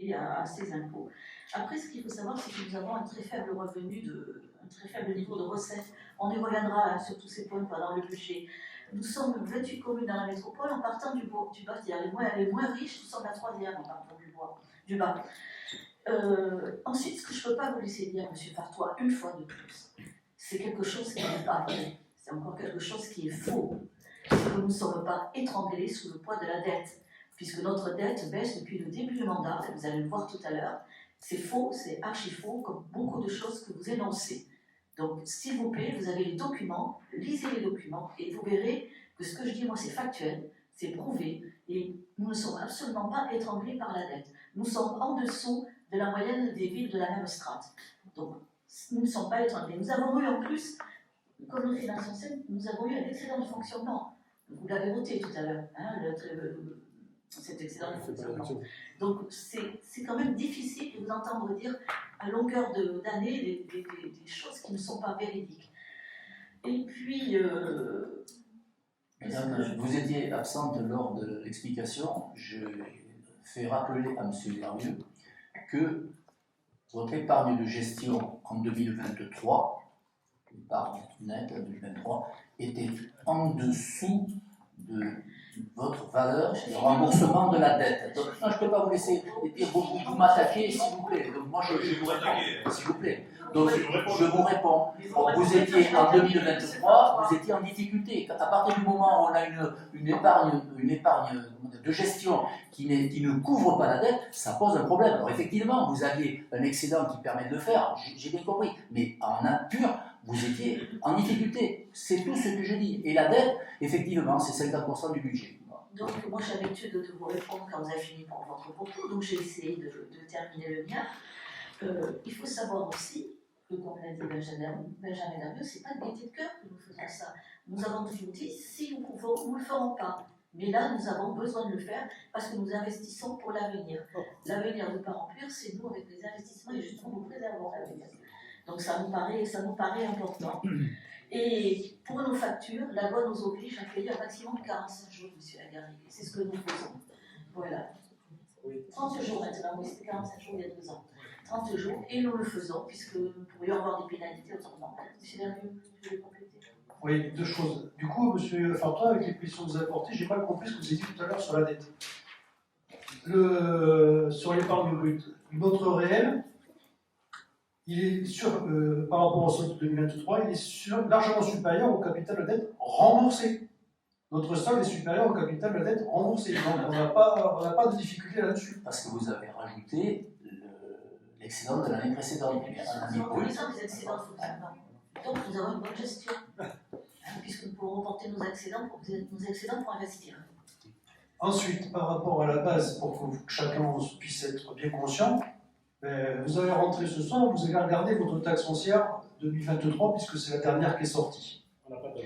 contribuer à ces impôts. Après, ce qu'il faut savoir, c'est que nous avons un très faible un très faible niveau de recettes. On y reviendra hein, sur tous ces points pendant le budget. Nous sommes 28 communes dans la métropole en partant du bas, c'est-à-dire les moins riches, nous sommes la troisième en partant du bas. Ensuite, ce que je ne peux pas vous laisser dire, M. Fartois, une fois de plus, c'est quelque chose qui n'est pas vrai. C'est encore quelque chose qui est faux. C'est que nous ne sommes pas étranglés sous le poids de la dette, puisque notre dette baisse depuis le début du mandat, et vous allez le voir tout à l'heure. C'est faux, c'est archi faux, comme beaucoup de choses que vous énoncez. Donc, s'il vous plaît, vous avez les documents, lisez les documents, et vous verrez que ce que je dis, moi, c'est factuel, c'est prouvé, et nous ne sommes absolument pas étranglés par la dette. Nous sommes en dessous de la moyenne des villes de la même strate. Donc, nous ne sommes pas étranglés. Nous avons eu en plus, comme le finance ancienne, nous avons eu un excellent de fonctionnement. Vous l'avez voté tout à l'heure, hein, cet excellent de fonctionnement. Donc, c'est quand même difficile de vous entendre dire à longueur d'année des choses qui ne sont pas véridiques. Et puis... Madame, vous étiez absente lors de l'explication. Je fais rappeler à M. Larieux que votre épargne de gestion en 2023, l'épargne nette en 2023, était en dessous de votre valeur de remboursement de la dette. Donc, non, je ne peux pas vous laisser dire, vous m'attaquez, s'il vous plaît. Donc, moi, je vous réponds, s'il vous plaît. Donc, je vous réponds. Vous étiez en 2023, vous étiez en difficulté. À partir du moment où on a une épargne de gestion qui ne couvre pas la dette, ça pose un problème. Alors, effectivement, vous aviez un excédent qui permet de le faire, j'ai bien compris. Mais en nature, vous étiez en difficulté. C'est tout ce que je dis. Et la dette, effectivement, c'est 50% du budget. Donc, moi, j'ai l'habitude de vous répondre quand vous avez fini pour votre propos, donc j'ai essayé de terminer le mien. Il faut savoir aussi que, comme l'a dit Benjamin Darieux, ce n'est pas de gaieté de cœur que nous faisons ça. Nous avons toujours dit, si nous pouvons, nous ne le ferons pas. Mais là, nous avons besoin de le faire parce que nous investissons pour l'avenir. L'avenir de Parents Purs, c'est nous avec les investissements et justement nous préservons l'avenir. Donc ça nous paraît important. Et pour nos factures, la loi nous oblige à payer un maximum de 45 jours, M. Lagarrigue. C'est ce que nous faisons. Voilà. 30 jours maintenant, oui, c'était 45 jours il y a 2 ans. 30 jours, et nous le faisons, puisque nous pourrions avoir des pénalités autrement. M. Lagarrigue, vous voulez compléter? Oui, 2 choses. Du coup, M. Fartois, avec les questions que vous avez apportées, j'ai mal compris ce que vous avez dit tout à l'heure sur la dette. Sur l'épargne brute, notre réel, il est par rapport au solde de 2023, il est largement supérieur au capital de dette remboursé. Notre solde est supérieur au capital de dette remboursé. Donc on n'a pas de difficulté là-dessus. Parce que vous avez rajouté l'excédent de l'année précédente. Nous avons des excédents de fonctionnement. Donc nous avons une bonne gestion. Puisque nous pouvons reporter nos excédents pour investir. Ensuite, par rapport à la base, pour que chacun puisse être bien conscient, vous allez rentrer ce soir, vous allez regarder votre taxe foncière 2023, puisque c'est la dernière qui est sortie. On n'a pas de...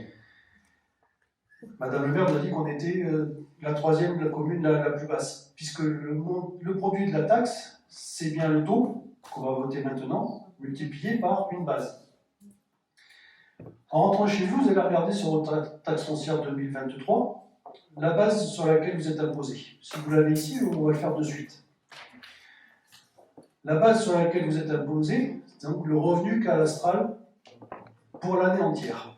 Madame le maire nous a dit qu'on était la troisième de la commune la plus basse, puisque le produit de la taxe, c'est bien le taux qu'on va voter maintenant, multiplié par une base. En rentrant chez vous, vous allez regarder sur votre taxe foncière 2023 la base sur laquelle vous êtes imposé. Si vous l'avez ici, on va le faire de suite. La base sur laquelle vous êtes imposé, c'est donc le revenu cadastral pour l'année entière.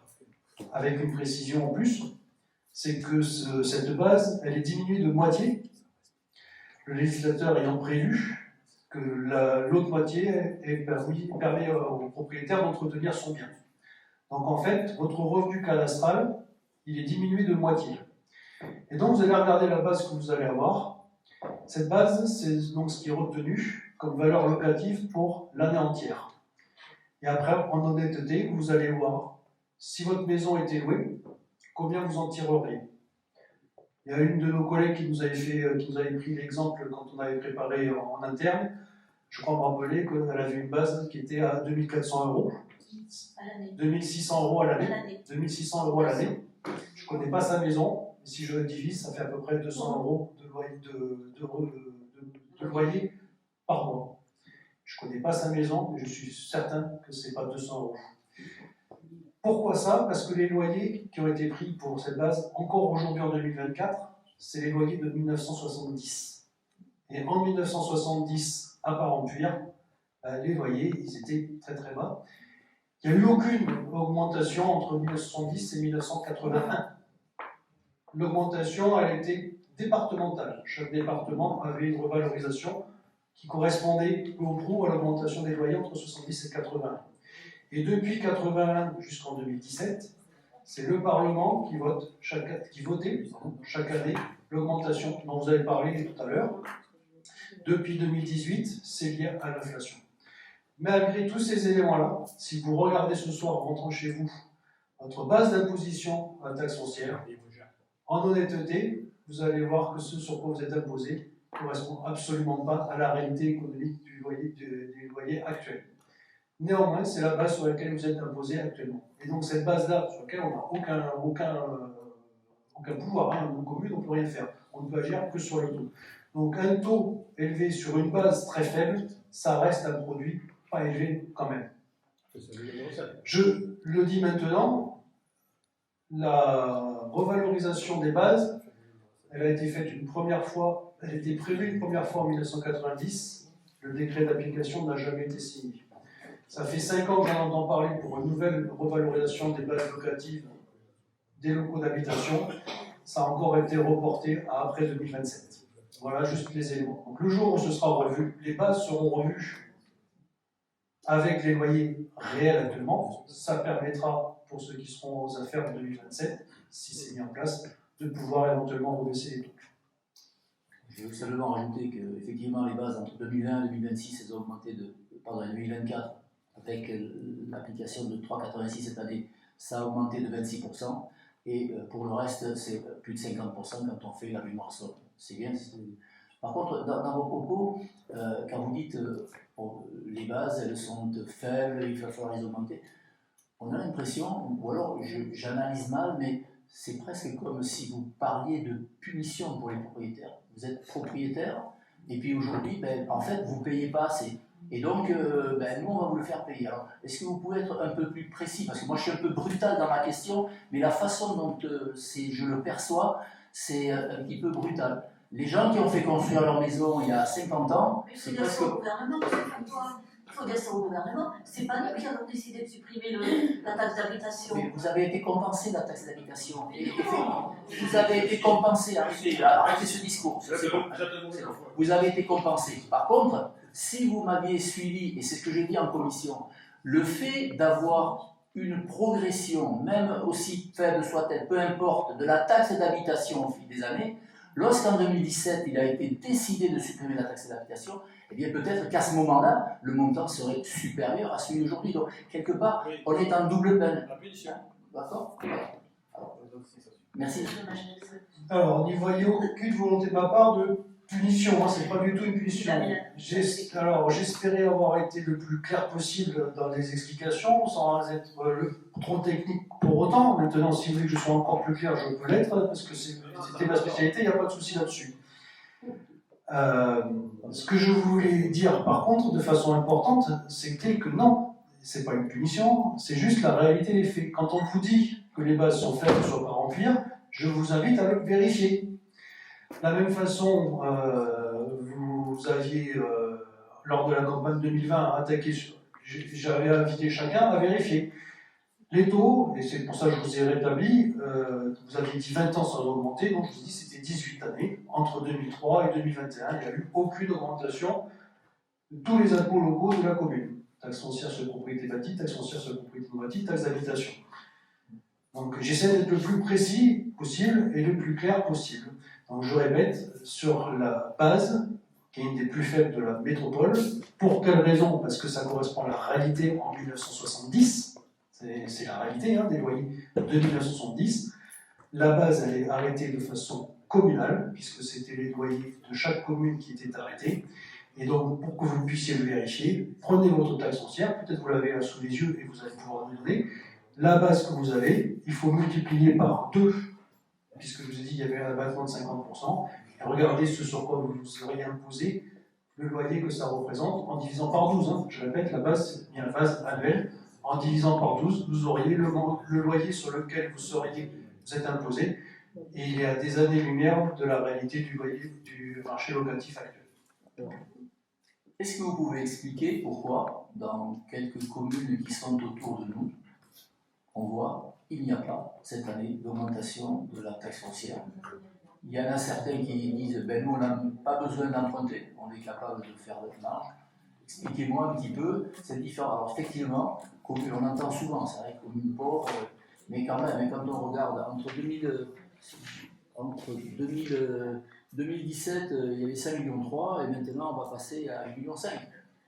Avec une précision en plus, c'est que cette base, elle est diminuée de moitié, le législateur ayant prévu que l'autre moitié permet au propriétaire d'entretenir son bien. Donc en fait, votre revenu cadastral, il est diminué de moitié. Et donc vous allez regarder la base que vous allez avoir. Cette base, c'est donc ce qui est retenu comme valeur locative pour l'année entière. Et après, en honnêteté, vous allez voir si votre maison était louée, combien vous en tireriez. Il y a une de nos collègues qui nous avait pris l'exemple quand on avait préparé en interne. Je crois me rappeler qu'elle avait une base qui était à 2400 €. 2600 € à l'année. 2600 € à l'année. Je ne connais pas sa maison, mais si je le divise, ça fait à peu près 200 € de loyer par mois. Je ne connais pas sa maison, mais je suis certain que ce n'est pas 200 €. Pourquoi ça? Parce que les loyers qui ont été pris pour cette base, encore aujourd'hui en 2024, c'est les loyers de 1970. Et en 1970, à Parempuyre, les loyers, ils étaient très très bas. Il n'y a eu aucune augmentation entre 1970 et 1981. L'augmentation, elle était départementale. Chaque département avait une revalorisation qui correspondait peu ou prou à l'augmentation des loyers entre 70 et 80. Et depuis 81 jusqu'en 2017, c'est le Parlement qui votait chaque année l'augmentation dont vous avez parlé tout à l'heure. Depuis 2018, c'est lié à l'inflation. Malgré tous ces éléments-là, si vous regardez ce soir en rentrant chez vous votre base d'imposition à la taxe foncière, en honnêteté, vous allez voir que ce sur quoi vous êtes imposé ne correspond absolument pas à la réalité économique du loyer actuel. Néanmoins, c'est la base sur laquelle vous êtes imposé actuellement. Et donc cette base-là, sur laquelle on n'a aucun pouvoir, hein, nos communes, on ne peut rien faire. On ne peut agir que sur le taux. Donc un taux élevé sur une base très faible, ça reste un produit pas élevé quand même. Je le dis maintenant, la revalorisation des bases, elle a été faite une première fois, elle a été prévue une première fois en 1990, le décret d'application n'a jamais été signé. Ça fait 5 ans que j'en entends parler pour une nouvelle revalorisation des bases locatives des locaux d'habitation, ça a encore été reporté à après 2027. Voilà juste les éléments. Donc le jour où ce sera revu, les bases seront revues avec les loyers réels actuellement, ça permettra pour ceux qui seront aux affaires en 2027, si c'est mis en place, de pouvoir éventuellement rebaisser les taux. Je veux simplement rajouter qu'effectivement les bases entre 2020 et 2026, elles ont augmenté pardon, 2024, avec l'application de 3,86 cette année, ça a augmenté de 26%, et pour le reste, c'est plus de 50% quand on fait la mémoire sobre. C'est bien. Par contre, dans vos propos, quand vous dites les bases, elles sont faibles, il va falloir les augmenter, on a l'impression, ou alors j'analyse mal, mais c'est presque comme si vous parliez de punition pour les propriétaires. Vous êtes propriétaire, et puis aujourd'hui, en fait, vous ne payez pas assez. Et donc, nous, on va vous le faire payer. Alors, est-ce que vous pouvez être un peu plus précis? Parce que moi, je suis un peu brutal dans ma question, mais la façon dont je le perçois, c'est un petit peu brutal. Les gens qui ont fait construire leur maison il y a 50 ans, c'est presque... Il faut dire ça au gouvernement. C'est pas nous qui avons décidé de supprimer la taxe d'habitation. Mais vous avez été compensé la taxe d'habitation. Vous avez été compensé. Arrêtez ce discours. Vous avez été compensé. Par contre, si vous m'aviez suivi, et c'est ce que j'ai dit en commission, le fait d'avoir une progression, même aussi faible soit-elle, peu importe, de la taxe d'habitation au fil des années, lorsqu'en 2017, il a été décidé de supprimer la taxe d'habitation, eh bien peut-être qu'à ce moment-là, le montant serait supérieur à celui d'aujourd'hui. Donc, quelque part, on est en double peine. D'accord ? Merci. Alors, n'y voyez aucune volonté de ma part de punition, hein, c'est pas du tout une punition. Alors, j'espérais avoir été le plus clair possible dans les explications, sans être trop technique pour autant. Maintenant, si vous voulez que je sois encore plus clair, je peux l'être, parce que c'était ma spécialité, il n'y a pas de souci là-dessus. Ce que je voulais dire, par contre, de façon importante, c'était que non, c'est pas une punition, c'est juste la réalité des faits. Quand on vous dit que les bases sont faibles sur Parempuyre, je vous invite à le vérifier. De la même façon, vous aviez, lors de la campagne 2020, j'avais invité chacun à vérifier les taux, et c'est pour ça que je vous ai rétabli, vous aviez dit 20 ans sans augmenter, donc je vous ai dit c'était 18 années, entre 2003 et 2021, il n'y a eu aucune augmentation de tous les impôts locaux de la commune. Taxe foncière sur les propriétés bâties, taxe foncière sur les propriétés non bâties, taxe d'habitation. Donc j'essaie d'être le plus précis possible et le plus clair possible. Donc je répète, sur la base, qui est une des plus faibles de la métropole, pour quelle raison? Parce que ça correspond à la réalité en 1970, c'est la réalité des loyers de 1970. La base, elle est arrêtée de façon communale, puisque c'était les loyers de chaque commune qui étaient arrêtés. Et donc, pour que vous puissiez le vérifier, prenez votre taxe foncière, peut-être vous l'avez là sous les yeux et vous allez pouvoir nous donner. La base que vous avez, il faut multiplier par 2, puisque je vous ai dit qu'il y avait un abattement de 50%, et regardez ce sur quoi vous auriez imposé le loyer que ça représente en divisant par 12. Je répète, la base, c'est bien la base annuelle. En divisant par 12, vous auriez le loyer sur lequel vous êtes imposé, et il y a des années-lumière de la réalité du marché locatif actuel. Est-ce que vous pouvez expliquer pourquoi, dans quelques communes qui sont autour de nous, on voit qu'il n'y a pas, cette année, d'augmentation de la taxe foncière? Il y en a certains qui disent, ben nous, on n'a pas besoin d'emprunter, on est capable de faire de marge. Expliquez-moi un petit peu cette différence. Alors, effectivement, on entend souvent, c'est vrai, communes pauvres, mais quand même, quand on regarde entre 2017, il y avait 5,3 millions et maintenant on va passer à 1,5 million.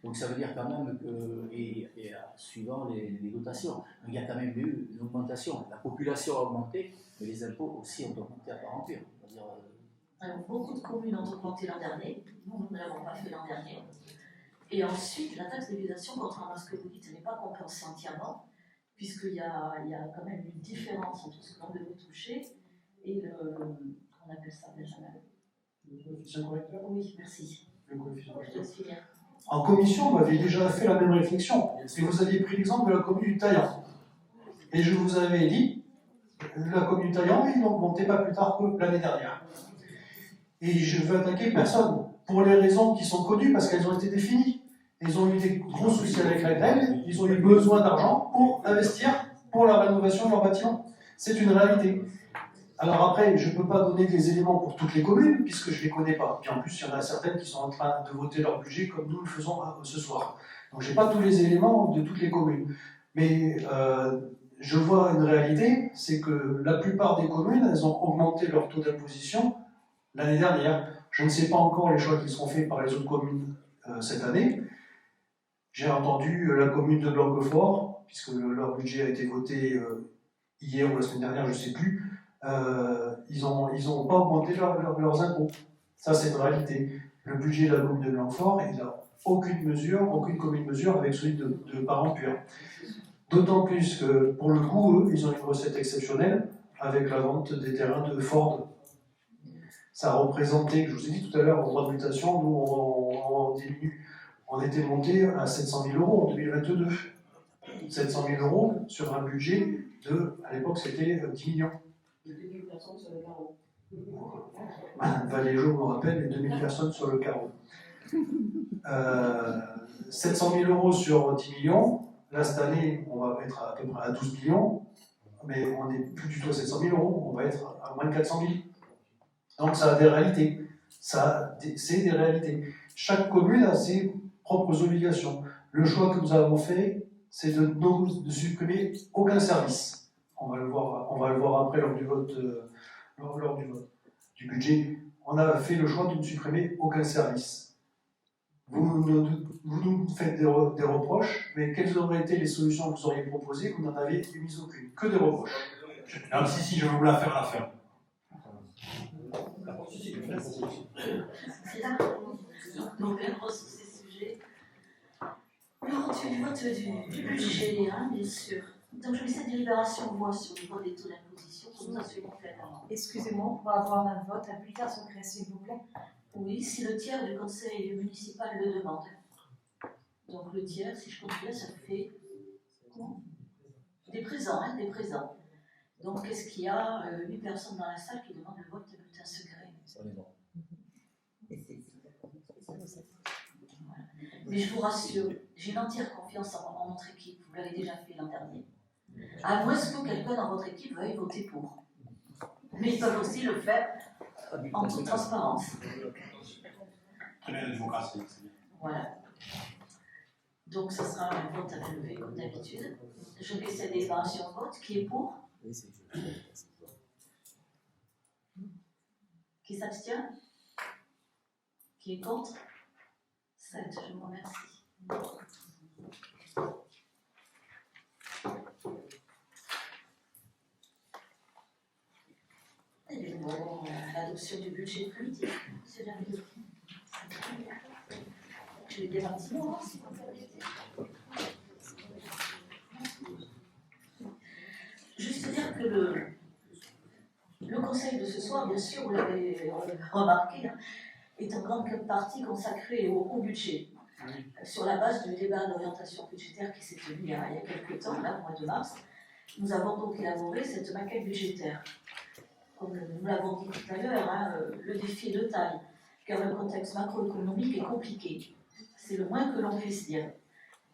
Donc ça veut dire quand même que, suivant les dotations, donc, il y a quand même eu une augmentation. La population a augmenté, mais les impôts aussi ont augmenté à part entière. Alors, beaucoup de communes ont augmenté l'an dernier, nous ne l'avons pas fait l'an dernier. Et ensuite, la taxe d'habitation, contrairement à ce que vous dites, n'est pas compensée entièrement, puisqu'il y a quand même une différence entre ce que l'on devait toucher et on appelle ça Benjamin. Le coefficient correcteur? Oui, merci. Le coefficient Je te correcteur. laisse finir. En commission, vous aviez déjà fait la même réflexion. Et vous aviez pris l'exemple de la commune du Taillan. Et je vous avais dit, la commune du Taillan, ils n'ont augmenté pas plus tard que l'année dernière. Et je ne veux attaquer personne, pour les raisons qui sont connues, parce qu'elles ont été définies. Ils ont eu des gros soucis avec la grêle, ils ont eu besoin d'argent pour investir pour la rénovation de leurs bâtiments. C'est une réalité. Alors après, je ne peux pas donner des éléments pour toutes les communes, puisque je ne les connais pas. Puis en plus, il y en a certaines qui sont en train de voter leur budget comme nous le faisons ce soir. Donc je n'ai pas tous les éléments de toutes les communes. Mais je vois une réalité, c'est que la plupart des communes, elles ont augmenté leur taux d'imposition l'année dernière. Je ne sais pas encore les choix qui seront faits par les autres communes cette année. J'ai entendu la commune de Blanquefort, puisque leur budget a été voté hier ou la semaine dernière, je ne sais plus. Ils n'ont pas augmenté leurs impôts. Ça, c'est une réalité. Le budget de la commune de Blanquefort, il n'a aucune commune mesure avec celui de Parent-Puer. D'autant plus que, pour le coup, eux, ils ont une recette exceptionnelle avec la vente des terrains de Ford. Ça a représenté, je vous ai dit tout à l'heure, en droit de mutation, nous, on diminue. On était monté à 700 000 euros en 2022. 700 000 euros sur un budget de, à l'époque, c'était 10 millions. 2000 personnes sur le carreau. Valéjo me rappelle les 2000 personnes sur le carreau. 700 000 euros sur 10 millions. Là, cette année, on va être à peu près à 12 millions, mais on n'est plus du tout à 700 000 euros, on va être à moins de 400 000. Donc, ça a des réalités. C'est des réalités. Chaque commune a ses propres obligations. Le choix que nous avons fait, c'est de supprimer aucun service. On va le voir après lors du vote. Lors du budget, on a fait le choix de ne supprimer aucun service. Vous nous faites des reproches, mais quelles auraient été les solutions que vous auriez proposées? Vous n'en avez émis aucune, que des reproches. Alors, si, je vais vous la faire, la ferme. C'est là. Donc, sur ces sujets. Alors, du vote du budget, hein, bien sûr. Donc, je mets cette délibération voix sur le vote des taux d'imposition pour nous assurer clairement. Excusez-moi, on pourra avoir un vote à bulletin secret, s'il vous plaît. Oui, si le tiers du conseil municipal le demande. Donc, le tiers, si je compte bien, ça fait. Comment? Des présents, hein, des présents. Donc, est-ce qu'il y a 8 personnes dans la salle qui demandent le vote de bulletin secret? Voilà. Mais je vous rassure, j'ai une entière confiance en notre équipe. Vous l'avez déjà fait l'an dernier. À moins que quelqu'un dans votre équipe veuille voter pour. Mais ils peuvent aussi le faire en toute transparence. Très bien, la démocratie. Voilà. Donc, ce sera un vote à lever comme d'habitude. Je mets cette délibération au vote. Qui est pour? Qui s'abstient? Qui est contre? 7. Je vous remercie. Et bien, bon, l'adoption du budget politique, c'est la vie. Je vais dire un petit mot, si vous permettez. Juste dire que le conseil de ce soir, bien sûr, vous l'avez remarqué, hein, est en grande partie consacré au budget, sur la base du débat d'orientation budgétaire qui s'est tenu il y a quelques temps, là, au mois de mars. Nous avons donc élaboré cette maquette budgétaire. Comme nous l'avons dit tout à l'heure, hein, le défi est de taille. car le contexte macroéconomique est compliqué. C'est le moins que l'on puisse dire.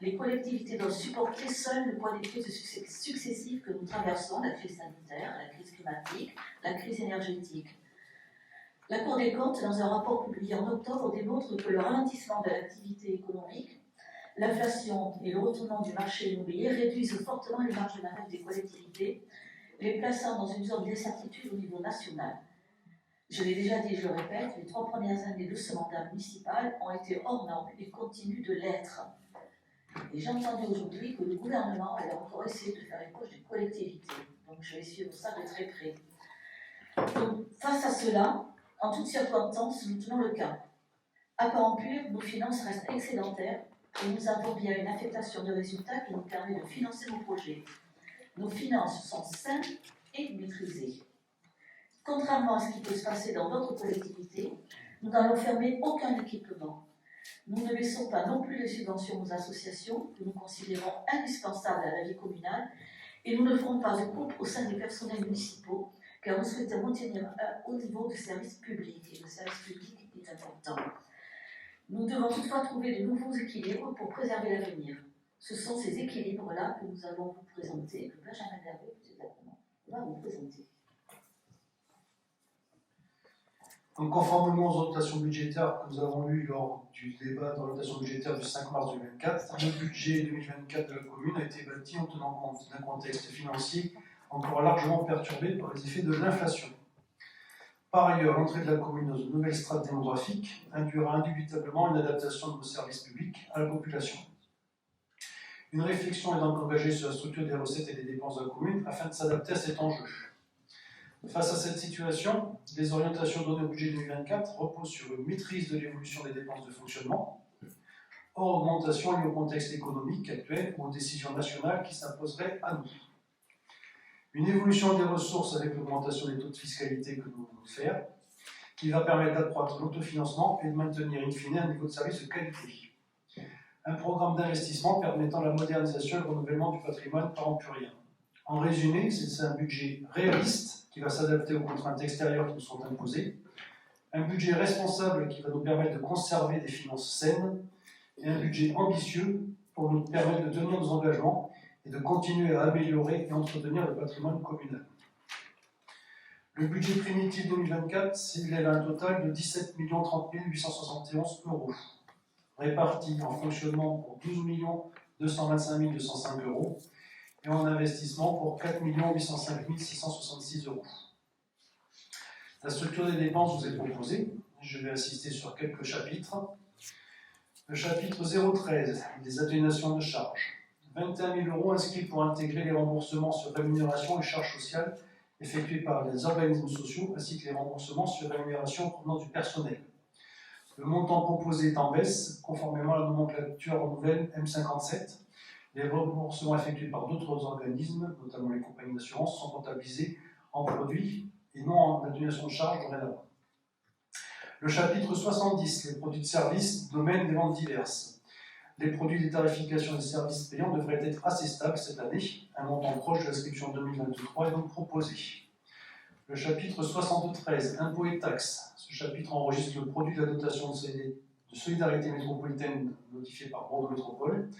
Les collectivités doivent supporter seules le poids des crises successives que nous traversons, la crise sanitaire, la crise climatique, la crise énergétique. La Cour des comptes, dans un rapport publié en octobre, démontre que le ralentissement de l'activité économique, l'inflation et le retournement du marché immobilier réduisent fortement les marges de manœuvre des collectivités, les plaçant dans une zone d'incertitude au niveau national. Je l'ai déjà dit, je le répète, les 3 premières années de ce mandat municipal ont été hors normes et continuent de l'être. Et j'ai entendu aujourd'hui que le gouvernement allait encore essayer de faire les poches des collectivités. Donc je vais suivre ça de très près. Donc, face à cela, en toutes circonstances, nous tenons le cap. À Parampure, nos finances restent excédentaires et nous avons bien une affectation de résultats qui nous permet de financer nos projets. Nos finances sont saines et maîtrisées. Contrairement à ce qui peut se passer dans d'autres collectivités, nous n'allons fermer aucun équipement. Nous ne baissons pas non plus les subventions aux associations que nous considérons indispensables à la vie communale et nous ne ferons pas de coupe au sein des personnels municipaux car nous souhaitons maintenir un haut niveau de service public et le service public est important. Nous devons toutefois trouver de nouveaux équilibres pour préserver l'avenir. Ce sont ces équilibres-là que nous allons vous présenter, que Benjamin Dervé, va vous présenter. Donc, conformément aux orientations budgétaires que nous avons eues lors du débat d'orientation budgétaire du 5 mars 2024, le budget 2024 de la commune a été bâti en tenant compte d'un contexte financier encore largement perturbé par les effets de l'inflation. Par ailleurs, l'entrée de la commune dans une nouvelle strate démographique induira indubitablement une adaptation de nos services publics à la population. Une réflexion est donc engagée sur la structure des recettes et des dépenses de la commune afin de s'adapter à cet enjeu. Face à cette situation, les orientations données au budget 2024 reposent sur une maîtrise de l'évolution des dépenses de fonctionnement, hors augmentation liée au contexte économique actuel ou aux décisions nationales qui s'imposeraient à nous. Une évolution des ressources avec l'augmentation des taux de fiscalité que nous voulons faire, qui va permettre d'accroître l'autofinancement et de maintenir in fine un niveau de service de qualité. Un programme d'investissement permettant la modernisation et le renouvellement du patrimoine parampurien. En résumé, c'est un budget réaliste qui va s'adapter aux contraintes extérieures qui nous sont imposées, un budget responsable qui va nous permettre de conserver des finances saines, et un budget ambitieux pour nous permettre de tenir nos engagements et de continuer à améliorer et entretenir le patrimoine communal. Le budget primitif 2024 s'élève à un total de 17 30 871 €, répartis en fonctionnement pour 12 225 205 € et en investissement pour 4 805 666 €. La structure des dépenses vous est proposée. Je vais insister sur quelques chapitres. Le chapitre 013, des atténuations de charges. 21 000 € inscrits pour intégrer les remboursements sur rémunération et charges sociales effectués par les organismes sociaux ainsi que les remboursements sur rémunération provenant du personnel. Le montant proposé est en baisse, conformément à la nomenclature nouvelle M57. Les remboursements effectués par d'autres organismes, notamment les compagnies d'assurance, sont comptabilisés en produits et non en atténuation de charges dorénavant. Le chapitre 70, les produits de services, domaine des ventes diverses. Les produits des tarifications des services payants devraient être assez stables cette année. Un montant proche de l'inscription 2023 est donc proposé. Le chapitre 73, impôts et taxes. Ce chapitre enregistre le produit de la dotation de solidarité métropolitaine notifié par Bordeaux Métropole,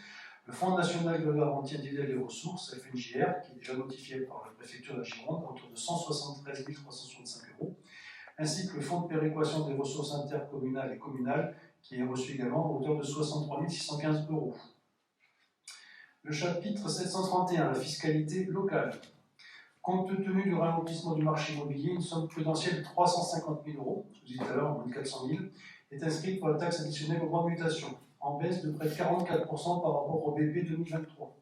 le Fonds national de garantie individuelle des ressources, FNJR, qui est déjà notifié par la préfecture de la Gironde, autour de 173 365 €, ainsi que le Fonds de péréquation des ressources intercommunales et communales, qui est reçu également à hauteur de 63 615 €. Le chapitre 731, la fiscalité locale. Compte tenu du ralentissement du marché immobilier, une somme prudentielle de 350 000 €, je vous disais tout à l'heure, moins de 400 000, est inscrite pour la taxe additionnelle aux droits de mutation, en baisse de près de 44% par rapport au BP 2023.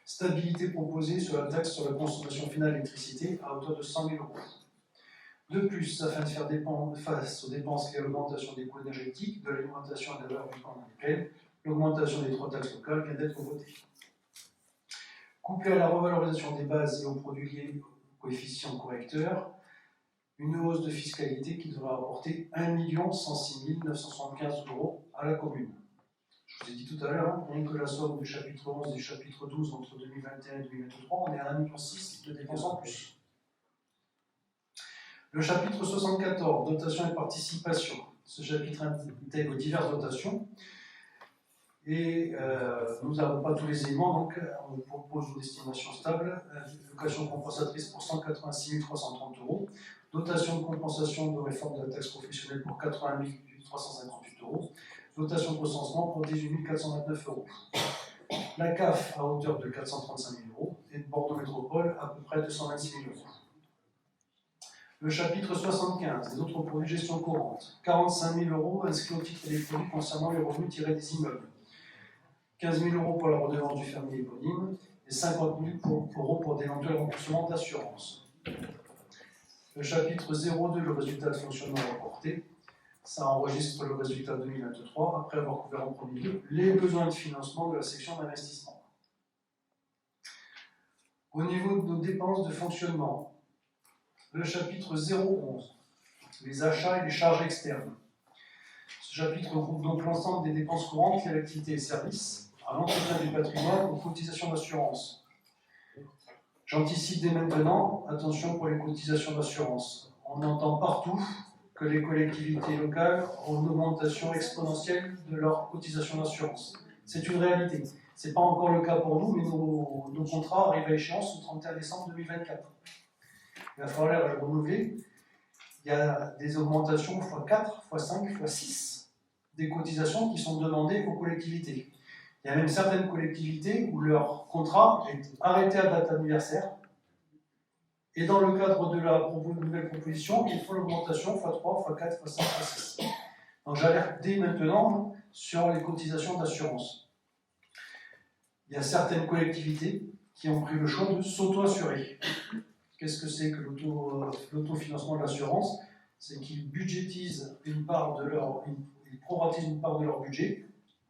Stabilité proposée sur la taxe sur la consommation finale d'électricité à hauteur de 100 000 €. De plus, afin de faire face aux dépenses liées à l'augmentation des coûts énergétiques, de l'alimentation et de la valeur du camp agricole, l'augmentation des 3 taxes locales vient d'être votée. Couplé à la revalorisation des bases et aux produits liés au coefficient correcteur, une hausse de fiscalité qui devra apporter 1 106 975 € à la commune. Je vous ai dit tout à l'heure, rien que la somme du chapitre 11 et du chapitre 12 entre 2021 et 2023, on est à 1,6 million de dépenses en plus. Le chapitre 74, dotation et participation. Ce chapitre intègre diverses dotations. Et nous n'avons pas tous les éléments, donc on propose une estimation stable, location compensatrice pour 186 330 €, dotation de compensation de réforme de la taxe professionnelle pour 80 358 €, dotation de recensement pour 18 429 €. La CAF à hauteur de 435 000 € et de Bordeaux Métropole à peu près 226 000 €. Le chapitre 75, les autres produits de gestion courante, 45 000 € inscrits au titre électronique concernant les revenus tirés des immeubles. 15 000 € pour la redevance du fermier éponyme et 50 000 € pour d'éventuels remboursements d'assurance. Le chapitre 02, le résultat de fonctionnement rapporté, ça enregistre le résultat 2023 après avoir couvert en premier lieu les besoins de financement de la section d'investissement. Au niveau de nos dépenses de fonctionnement, le chapitre 011, les achats et les charges externes. Ce chapitre regroupe donc l'ensemble des dépenses courantes liées à l'activité et services, à l'entretien du patrimoine, aux cotisations d'assurance. J'anticipe dès maintenant, attention pour les cotisations d'assurance. On entend partout que les collectivités locales ont une augmentation exponentielle de leurs cotisations d'assurance. C'est une réalité. Ce n'est pas encore le cas pour nous, mais nos contrats arrivent à échéance au 31 décembre 2024. Il va falloir les renouveler. Il y a des augmentations x4, x5, x6 des cotisations qui sont demandées aux collectivités. Il y a même certaines collectivités où leur contrat est arrêté à date anniversaire. Et dans le cadre de la nouvelle proposition, il faut l'augmentation x3, x4, x5, x6. Donc j'alerte dès maintenant sur les cotisations d'assurance. Il y a certaines collectivités qui ont pris le choix de s'auto-assurer. Qu'est-ce que c'est que l'autofinancement de l'assurance? C'est qu'ils budgétisent ils proratisent une part de leur budget,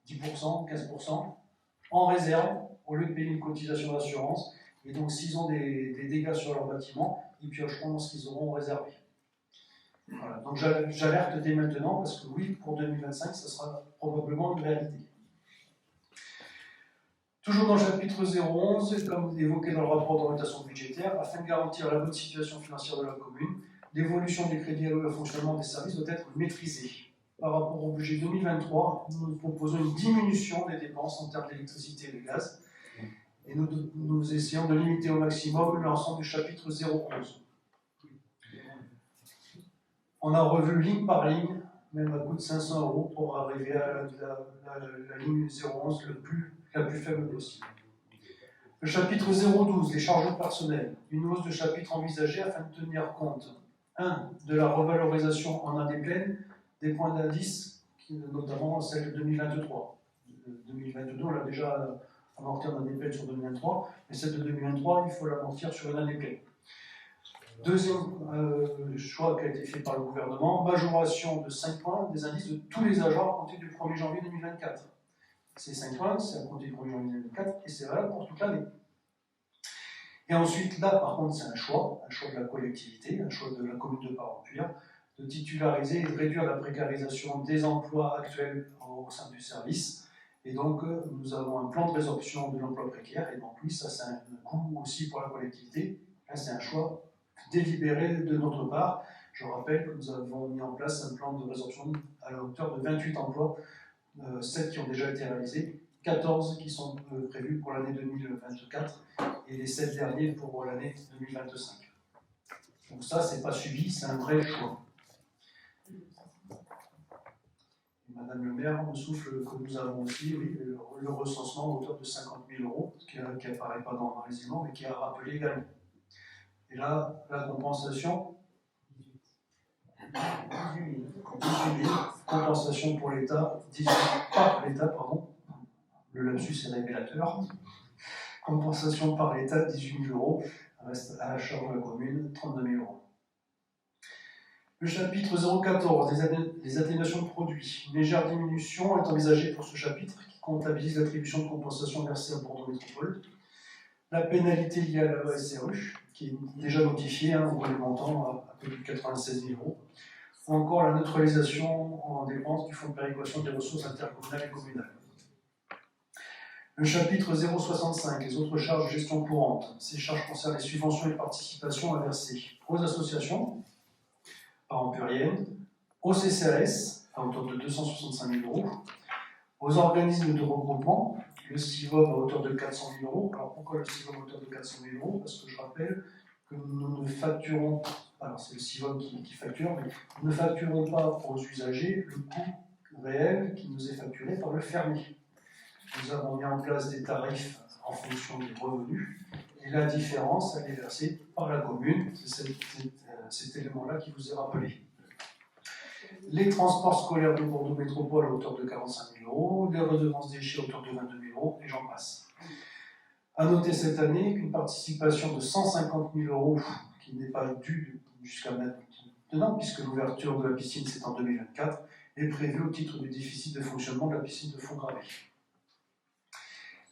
10%, 15%, en réserve, au lieu de payer une cotisation d'assurance. Et donc, s'ils ont des dégâts sur leur bâtiment, ils piocheront dans ce qu'ils auront réservé. Voilà. Donc, j'alerte dès maintenant, parce que oui, pour 2025, ça sera probablement une réalité. Toujours dans le chapitre 011, comme évoqué dans le rapport d'orientation budgétaire, afin de garantir la bonne situation financière de la commune, l'évolution des crédits alloués au fonctionnement des services doit être maîtrisée. Par rapport au budget 2023, nous proposons une diminution des dépenses en termes d'électricité et de gaz, et nous essayons de limiter au maximum l'ensemble du chapitre 011. On a revu ligne par ligne, même à coût de 500 € pour arriver à la ligne 011 la plus faible possible. Le chapitre 012, les charges personnelles, une hausse de chapitre envisagée afin de tenir compte 1. De la revalorisation en année pleine des points d'indice, notamment celle de 2023. 2022, on l'a déjà amorti en année pleine sur 2023, mais celle de 2023, il faut l'amortir sur une année pleine. Deuxième choix qui a été fait par le gouvernement, majoration de 5 points des indices de tous les agents à compter du 1er janvier 2024. Ces 5 points, c'est à compter du 1er janvier 2024 et c'est valable pour toute l'année. Et ensuite, là, par contre, c'est un choix de la collectivité, un choix de la commune de Parent-Puire, de titulariser et de réduire la précarisation des emplois actuels au sein du service. Et donc, nous avons un plan de résorption de l'emploi précaire. Et donc, oui, ça, c'est un coût aussi pour la collectivité. Là, c'est un choix délibéré de notre part. Je rappelle que nous avons mis en place un plan de résorption à la hauteur de 28 emplois, 7 qui ont déjà été réalisés, 14 qui sont prévus pour l'année 2024 et les 7 derniers pour l'année 2025. Donc ça, c'est pas subi, c'est un vrai choix. Madame le maire me souffle que nous avons aussi le recensement à hauteur de 50 000 € qui n'apparaît pas dans les éléments mais qui est rappelé également. Et là, la compensation, 18 000, compensation pour l'État, par l'État, pardon, le lapsus est révélateur, compensation par l'État, 18 000 €, reste à la charge de la commune, 32 000 €. Le chapitre 014, les atténuations de produits. Une légère diminution est envisagée pour ce chapitre qui comptabilise l'attribution de compensation versée à Bordeaux Métropole. La pénalité liée à la loi SRU, qui est déjà notifiée, on voit les montants à peu près de 96 000 €. Ou encore la neutralisation en dépenses du fonds de péréquation des ressources intercommunales et communales. Le chapitre 065, les autres charges de gestion courante. Ces charges concernent les subventions et participations à verser aux associations, par ampérienne, au CCAS, à hauteur de 265 000 euros, aux organismes de regroupement, le CIVOM à hauteur de 400 000 euros. Alors pourquoi le CIVOM à hauteur de 400 000 euros? Parce que je rappelle que nous ne facturons, alors c'est le CIVOM qui facture, mais nous ne facturons pas aux usagers le coût réel qui nous est facturé par le fermier. Nous avons mis en place des tarifs en fonction des revenus, et la différence, elle est versée par la commune. C'est cet élément-là qui vous est rappelé. Les transports scolaires de Bordeaux Métropole à hauteur de 45 000 euros, les redevances déchets à hauteur de 22 000 euros, et j'en passe. À noter cette année qu'une participation de 150 000 euros, qui n'est pas due jusqu'à maintenant, puisque l'ouverture de la piscine c'est en 2024, est prévue au titre du déficit de fonctionnement de la piscine de Fontgravé.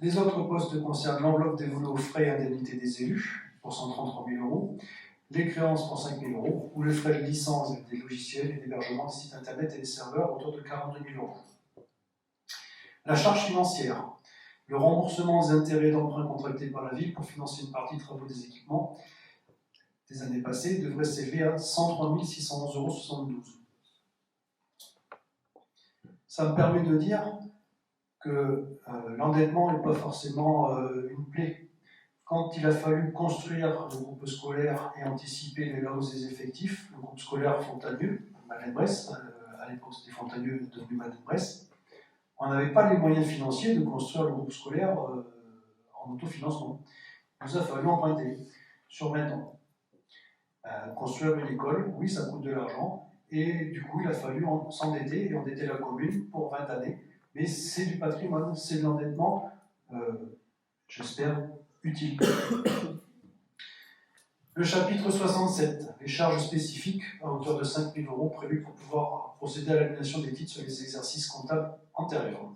Les autres postes concernent l'enveloppe dévolue aux frais et indemnités des élus, pour 133 000 euros, les créances pour 5 000 euros, ou les frais de licence des logiciels et d'hébergement des sites internet et des serveurs autour de 42 000 euros. La charge financière, le remboursement des intérêts d'emprunt contractés par la ville pour financer une partie des travaux des équipements des années passées devrait s'élever à 103 611,72 euros. Ça me permet de dire que l'endettement n'est pas forcément une plaie. Quand il a fallu construire le groupe scolaire et anticiper la hausse des effectifs, le groupe scolaire Fontagneux, Madeleine-Bresse, à l'époque c'était Fontagneux devenu Madeleine-Bresse, on n'avait pas les moyens financiers de construire le groupe scolaire en autofinancement. Il nous a fallu emprunter sur 20 ans. Construire une école, oui, ça coûte de l'argent, et du coup il a fallu s'endetter et endetter la commune pour 20 années. Mais c'est du patrimoine, c'est de l'endettement, j'espère, utile. Le chapitre 67, les charges spécifiques à hauteur de 5 000 euros prévues pour pouvoir procéder à l'annulation des titres sur les exercices comptables antérieurs.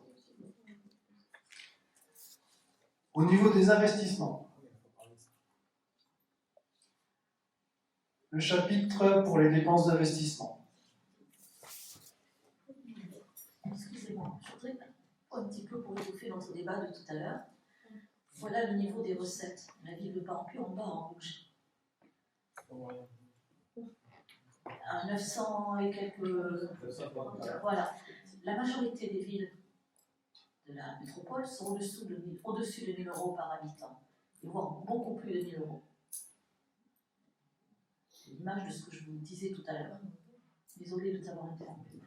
Au niveau des investissements, le chapitre pour les dépenses d'investissement. Excusez-moi, je voudrais un petit peu pour étouffer notre débat de tout à l'heure. Voilà le niveau des recettes. La ville de Pampus en bas en rouge. À 900 et quelques. Voilà. La majorité des villes de la métropole sont au-dessus de 1 000 euros par habitant, et voire beaucoup plus de 1 000 euros. C'est l'image de ce que je vous disais tout à l'heure. Désolée de vous avoir interrompu.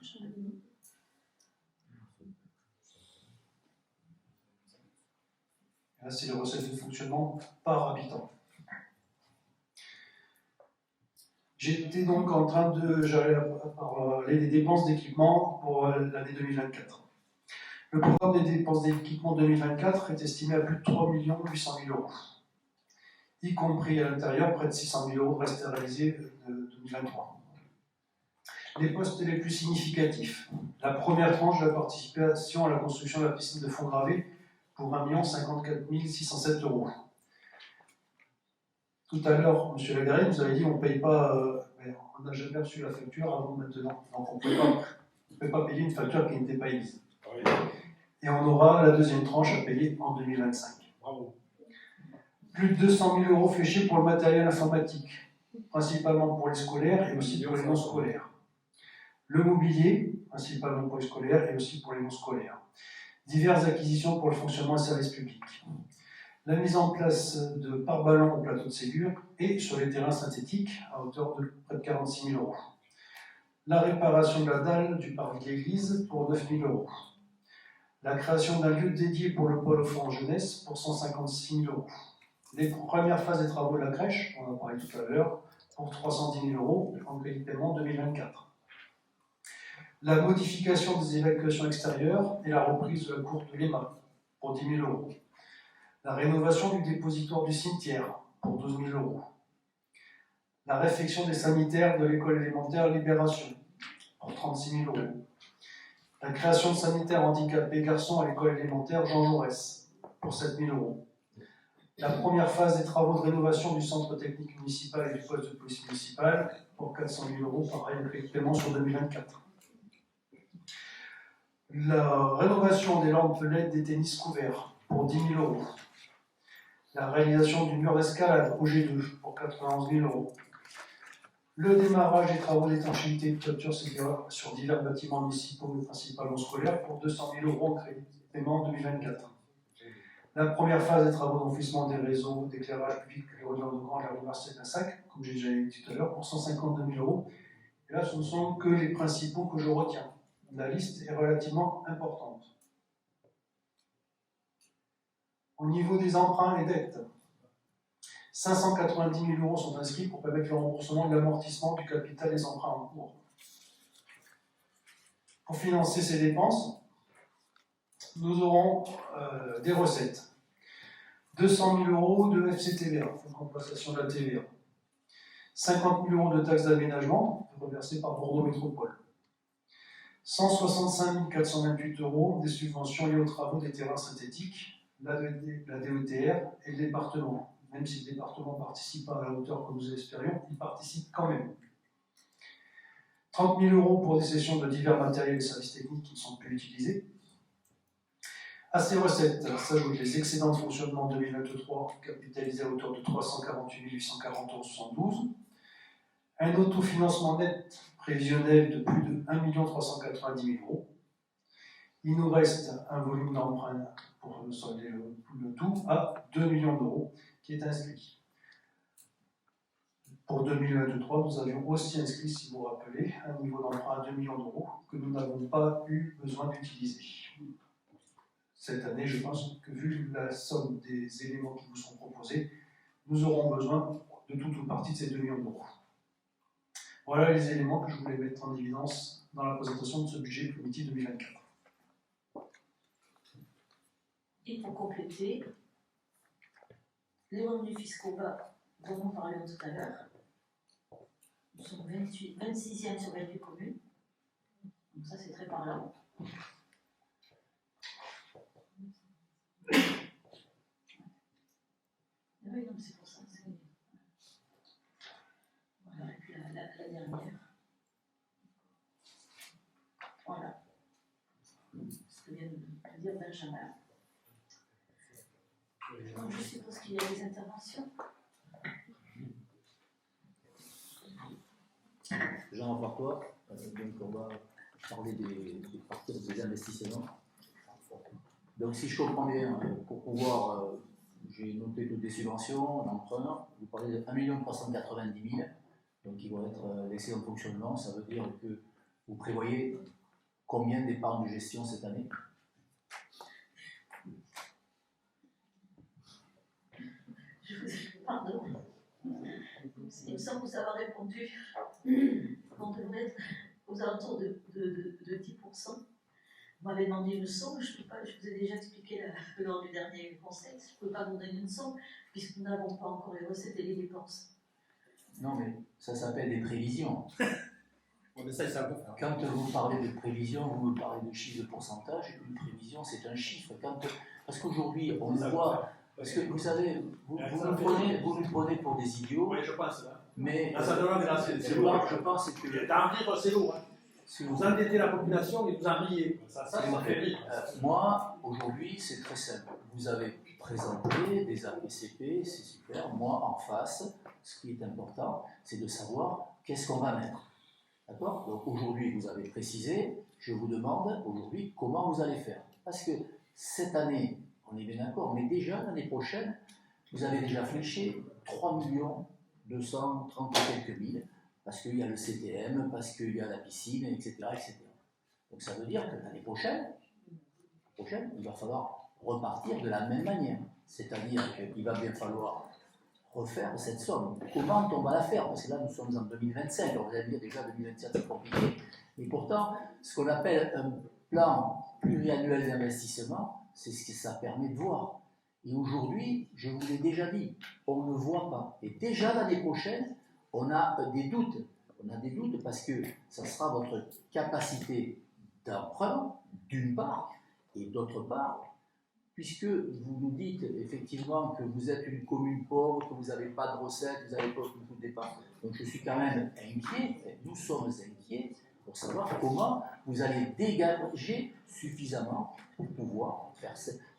Là, c'est les recettes de fonctionnement par habitant. J'étais donc en train j'allais parler des dépenses d'équipement pour l'année 2024. Le programme des dépenses d'équipement 2024 est estimé à plus de 3 800 000 euros, y compris à l'intérieur près de 600 000 euros restent à réaliser de 2023. Les postes les plus significatifs. La première tranche de la participation à la construction de la piscine de Fontgravé pour 1 54 607 euros. Tout à l'heure, M. Lagarry vous avez dit on ne paye pas, on n'a jamais reçu la facture avant maintenant. Donc on ne peut pas payer une facture qui n'était pas émise. Oui. Et on aura la deuxième tranche à payer en 2025. Bravo. Plus de 200 000 euros fléchés pour le matériel informatique, principalement pour les scolaires et aussi pour les non scolaires. Le mobilier, principalement pour les scolaires et aussi pour les non scolaires. Diverses acquisitions pour le fonctionnement des services publics. La mise en place de pare-ballons au plateau de Ségur et sur les terrains synthétiques à hauteur de près de 46 000 euros. La réparation de la dalle du parvis de l'église pour 9 000 euros. La création d'un lieu dédié pour le pôle enfant jeunesse pour 156 000 euros. Les premières phases des travaux de la crèche, on en a parlé tout à l'heure, pour 310 000 euros en crédit de paiement 2024. La modification des évacuations extérieures et la reprise de la cour de l'EMA pour 10 000 euros. La rénovation du dépositoire du cimetière pour 12 000 euros. La réfection des sanitaires de l'école élémentaire Libération pour 36 000 euros. La création de sanitaires handicapés garçons à l'école élémentaire Jean Jaurès pour 7 000 euros. La première phase des travaux de rénovation du centre technique municipal et du poste de police municipale pour 400 000 euros, pareil, avec paiement sur 2024. La rénovation des lampes LED des tennis couverts pour 10 000 euros. La réalisation du mur d'escalade au G2 pour 91 000 euros. Le démarrage des travaux d'étanchéité de toiture sur divers bâtiments municipaux et principalement scolaires pour 200 000 € en crédit de paiement en 2024. La première phase des travaux d'enfouissement des réseaux d'éclairage public de Rodin de Grand, la rue Marcel-Lassac, comme j'ai déjà dit tout à l'heure, pour 152 000 €. Et là, ce ne sont que les principaux que je retiens. La liste est relativement importante. Au niveau des emprunts et dettes, 590 000 € sont inscrits pour permettre le remboursement de l'amortissement du capital des emprunts en cours. Pour financer ces dépenses, nous aurons des recettes. 200 000 € de FCTVA, de compensation de la TVA. 50 000 € de taxes d'aménagement, reversées par Bordeaux Métropole. 165 428 € des subventions liées aux travaux des terrains synthétiques, la DETR et le département. Même si le département ne participe pas à la hauteur que nous espérions, il participe quand même. 30 000 € pour des cessions de divers matériels et services techniques qui ne sont plus utilisés. À ces recettes s'ajoutent les excédents de fonctionnement 2023 capitalisés à hauteur de 348 840,72 €. Un autofinancement net prévisionnel de plus de 1 390 000 €. Il nous reste un volume d'emprunt pour solder le tout à 2 millions d'euros qui est inscrit. Pour 2023, nous avions aussi inscrit, si vous vous rappelez, un niveau d'emprunt à 2 millions d'euros que nous n'avons pas eu besoin d'utiliser. Cette année, je pense que vu la somme des éléments qui vous sont proposés, nous aurons besoin de toute ou partie de ces 2 millions d'euros. Voilà les éléments que je voulais mettre en évidence dans la présentation de ce budget primitif 2024. Et pour compléter, les revenus fiscaux bas, dont nous parlions tout à l'heure, nous sommes 26e sur 28 communes, donc ça c'est très parlant. Oui, non, c'est pour ça. Voilà, et puis la dernière. Voilà. Ce que vient de dire Benjamin. Donc, je suppose qu'il y a des interventions. Jean Fartois, donc on va parler des parties des investissements. Donc si je comprends bien, pour pouvoir, j'ai noté toutes les subventions, d'emprunt, vous parlez de 1 390 000, donc qui vont être laissés en fonctionnement. Ça veut dire que vous prévoyez combien d'épargne de gestion cette année? Pardon. Il me semble vous avoir répondu qu'on devrait être aux alentours de 10%. Vous m'avez demandé une somme, je vous ai déjà expliqué lors du dernier conseil, je ne peux pas vous donner une somme puisque nous n'avons pas encore les recettes et les dépenses. Non, mais ça s'appelle des prévisions. On essaye ça pour faire. Quand vous parlez de prévision, vous me parlez de chiffres de pourcentage. Une prévision, c'est un chiffre. Parce qu'aujourd'hui, on le voit. Parce que vous savez, vous nous prenez pour des idiots. Oui, je pense. Là. Mais Là, ça demande, là, c'est lourd. je pense que. D'en rire, c'est lourd. Hein. Si vous endettez la population et vous en riez. Ça fait rire. Moi, aujourd'hui, c'est très simple. Vous avez présenté des APCP, c'est super. Moi, en face, ce qui est important, c'est de savoir qu'est-ce qu'on va mettre. D'accord? Donc aujourd'hui, vous avez précisé, je vous demande aujourd'hui comment vous allez faire. Parce que cette année, on est bien d'accord, mais déjà l'année prochaine, vous avez déjà fléché 3 230 quelques mille, parce qu'il y a le CTM, parce qu'il y a la piscine, etc., etc. Donc ça veut dire que l'année prochaine, il va falloir repartir de la même manière. C'est-à-dire qu'il va bien falloir refaire cette somme. Comment on va la faire? Parce que là, nous sommes en 2025, alors vous allez dire déjà 2027 c'est compliqué. Et pourtant, ce qu'on appelle un plan pluriannuel d'investissement, c'est ce que ça permet de voir. Et aujourd'hui, je vous l'ai déjà dit, on ne voit pas. Et déjà l'année prochaine, on a des doutes. On a des doutes parce que ça sera votre capacité d'emprunt, d'une part, et d'autre part, puisque vous nous dites effectivement que vous êtes une commune pauvre, que vous n'avez pas de recettes, vous n'avez pas beaucoup de dépenses. Donc je suis quand même inquiet, nous sommes inquiets pour savoir comment vous allez dégager suffisamment pour pouvoir faire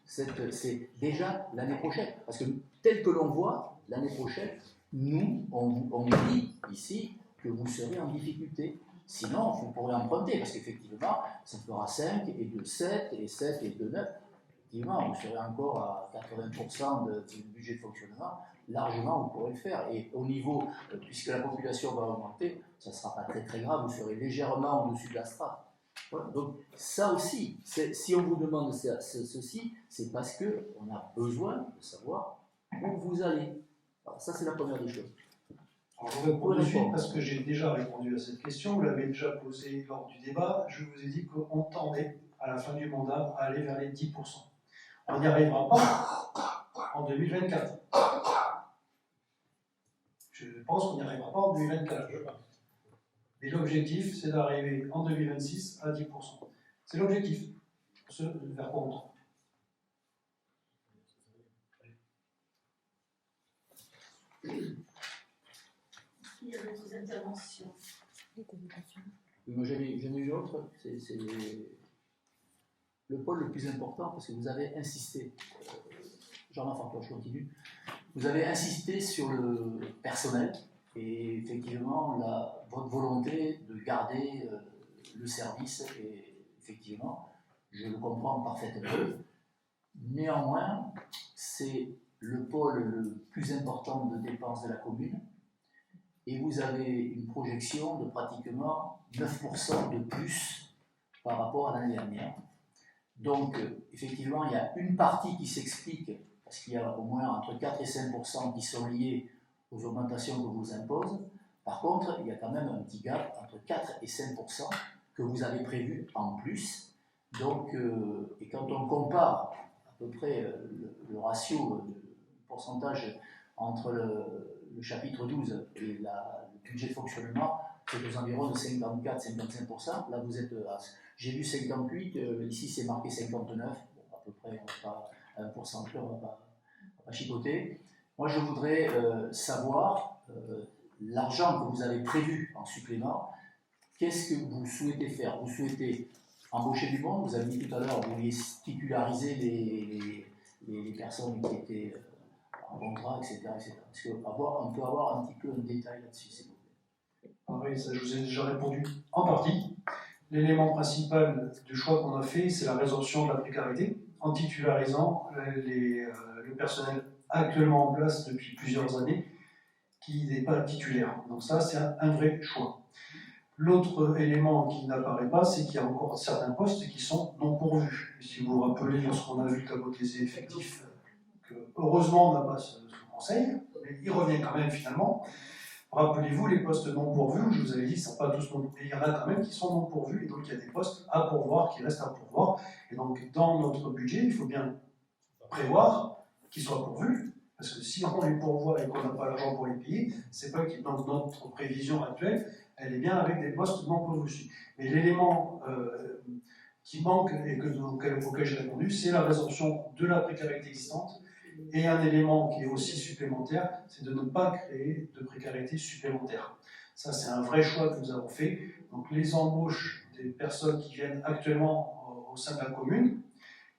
c'est déjà l'année prochaine. Parce que tel que l'on voit, l'année prochaine, nous, on dit ici que vous serez en difficulté. Sinon, vous pourrez emprunter, parce qu'effectivement, ça fera 5 et 2, 7, et 7 et 2, 9. Effectivement, vous serez encore à 80% du budget de fonctionnement. Largement, vous pourrez le faire. Et au niveau, puisque la population va augmenter, ça ne sera pas très très grave, vous serez légèrement au-dessus de la strate. Voilà. Donc ça aussi, si on vous demande ceci, c'est parce qu'on a besoin de savoir où vous allez. Alors, ça, c'est la première des choses. Alors, je vous réponds de suite parce que j'ai déjà répondu à cette question. Vous l'avez déjà posée lors du débat. Je vous ai dit qu'on tendait, à la fin du mandat, à aller vers les 10%. On n'y arrivera pas en 2024. Je pense qu'on n'y arrivera pas en 2024. Mais l'objectif, c'est d'arriver en 2026 à 10%. C'est l'objectif. Ce vers quoi on tend. Il y a d'autres interventions. Moi, j'en ai une autre, c'est le pôle le plus important, parce que vous avez insisté, Jean-Marc, je continue, vous avez insisté sur le personnel, et effectivement, votre volonté de garder le service, et effectivement, je le comprends parfaitement. Néanmoins, c'est le pôle le plus important de dépenses de la commune, et vous avez une projection de pratiquement 9% de plus par rapport à l'année dernière. Donc, effectivement, il y a une partie qui s'explique, parce qu'il y a au moins entre 4 et 5% qui sont liés aux augmentations que vous impose. Par contre, il y a quand même un petit gap entre 4 et 5% que vous avez prévu en plus. Donc, et quand on compare à peu près le ratio, le pourcentage entre le chapitre 12 et le budget de fonctionnement, c'est aux environs de 54-55%. Là, vous êtes j'ai vu 58, ici c'est marqué 59, bon, à peu près, on va pas 1% près, on va pas chipoter. Moi, je voudrais savoir l'argent que vous avez prévu en supplément, qu'est-ce que vous souhaitez faire? Vous souhaitez embaucher du monde? Vous avez dit tout à l'heure, vous vouliez titulariser les personnes qui étaient en contrat, etc. Est-ce qu'on peut avoir un petit peu un détail là-dessus, s'il vous plaît? Pareil, ça, je vous ai déjà répondu en partie. L'élément principal du choix qu'on a fait, c'est la résorption de la précarité, en titularisant le personnel actuellement en place depuis plusieurs années, qui n'est pas titulaire. Donc ça, c'est un vrai choix. L'autre élément qui n'apparaît pas, c'est qu'il y a encore certains postes qui sont non pourvus. Et si vous vous rappelez, lorsqu'on a vu le tableau des effectifs, que heureusement on n'a pas ce conseil, mais il revient quand même finalement. Rappelez-vous, les postes non pourvus, je vous avais dit, ce ne sont pas tous non pourvus, il y en a quand même qui sont non pourvus, et donc il y a des postes à pourvoir qui restent à pourvoir. Et donc dans notre budget, il faut bien prévoir qu'ils soient pourvus, parce que si on les pourvoit et qu'on n'a pas l'argent pour les payer, c'est pas que dans notre prévision actuelle, elle est bien avec des postes non pourvus. Mais l'élément qui manque et auquel j'ai répondu, c'est la résorption de la précarité existante. Et un élément qui est aussi supplémentaire, c'est de ne pas créer de précarité supplémentaire. Ça, c'est un vrai choix que nous avons fait. Donc, les embauches des personnes qui viennent actuellement au sein de la commune,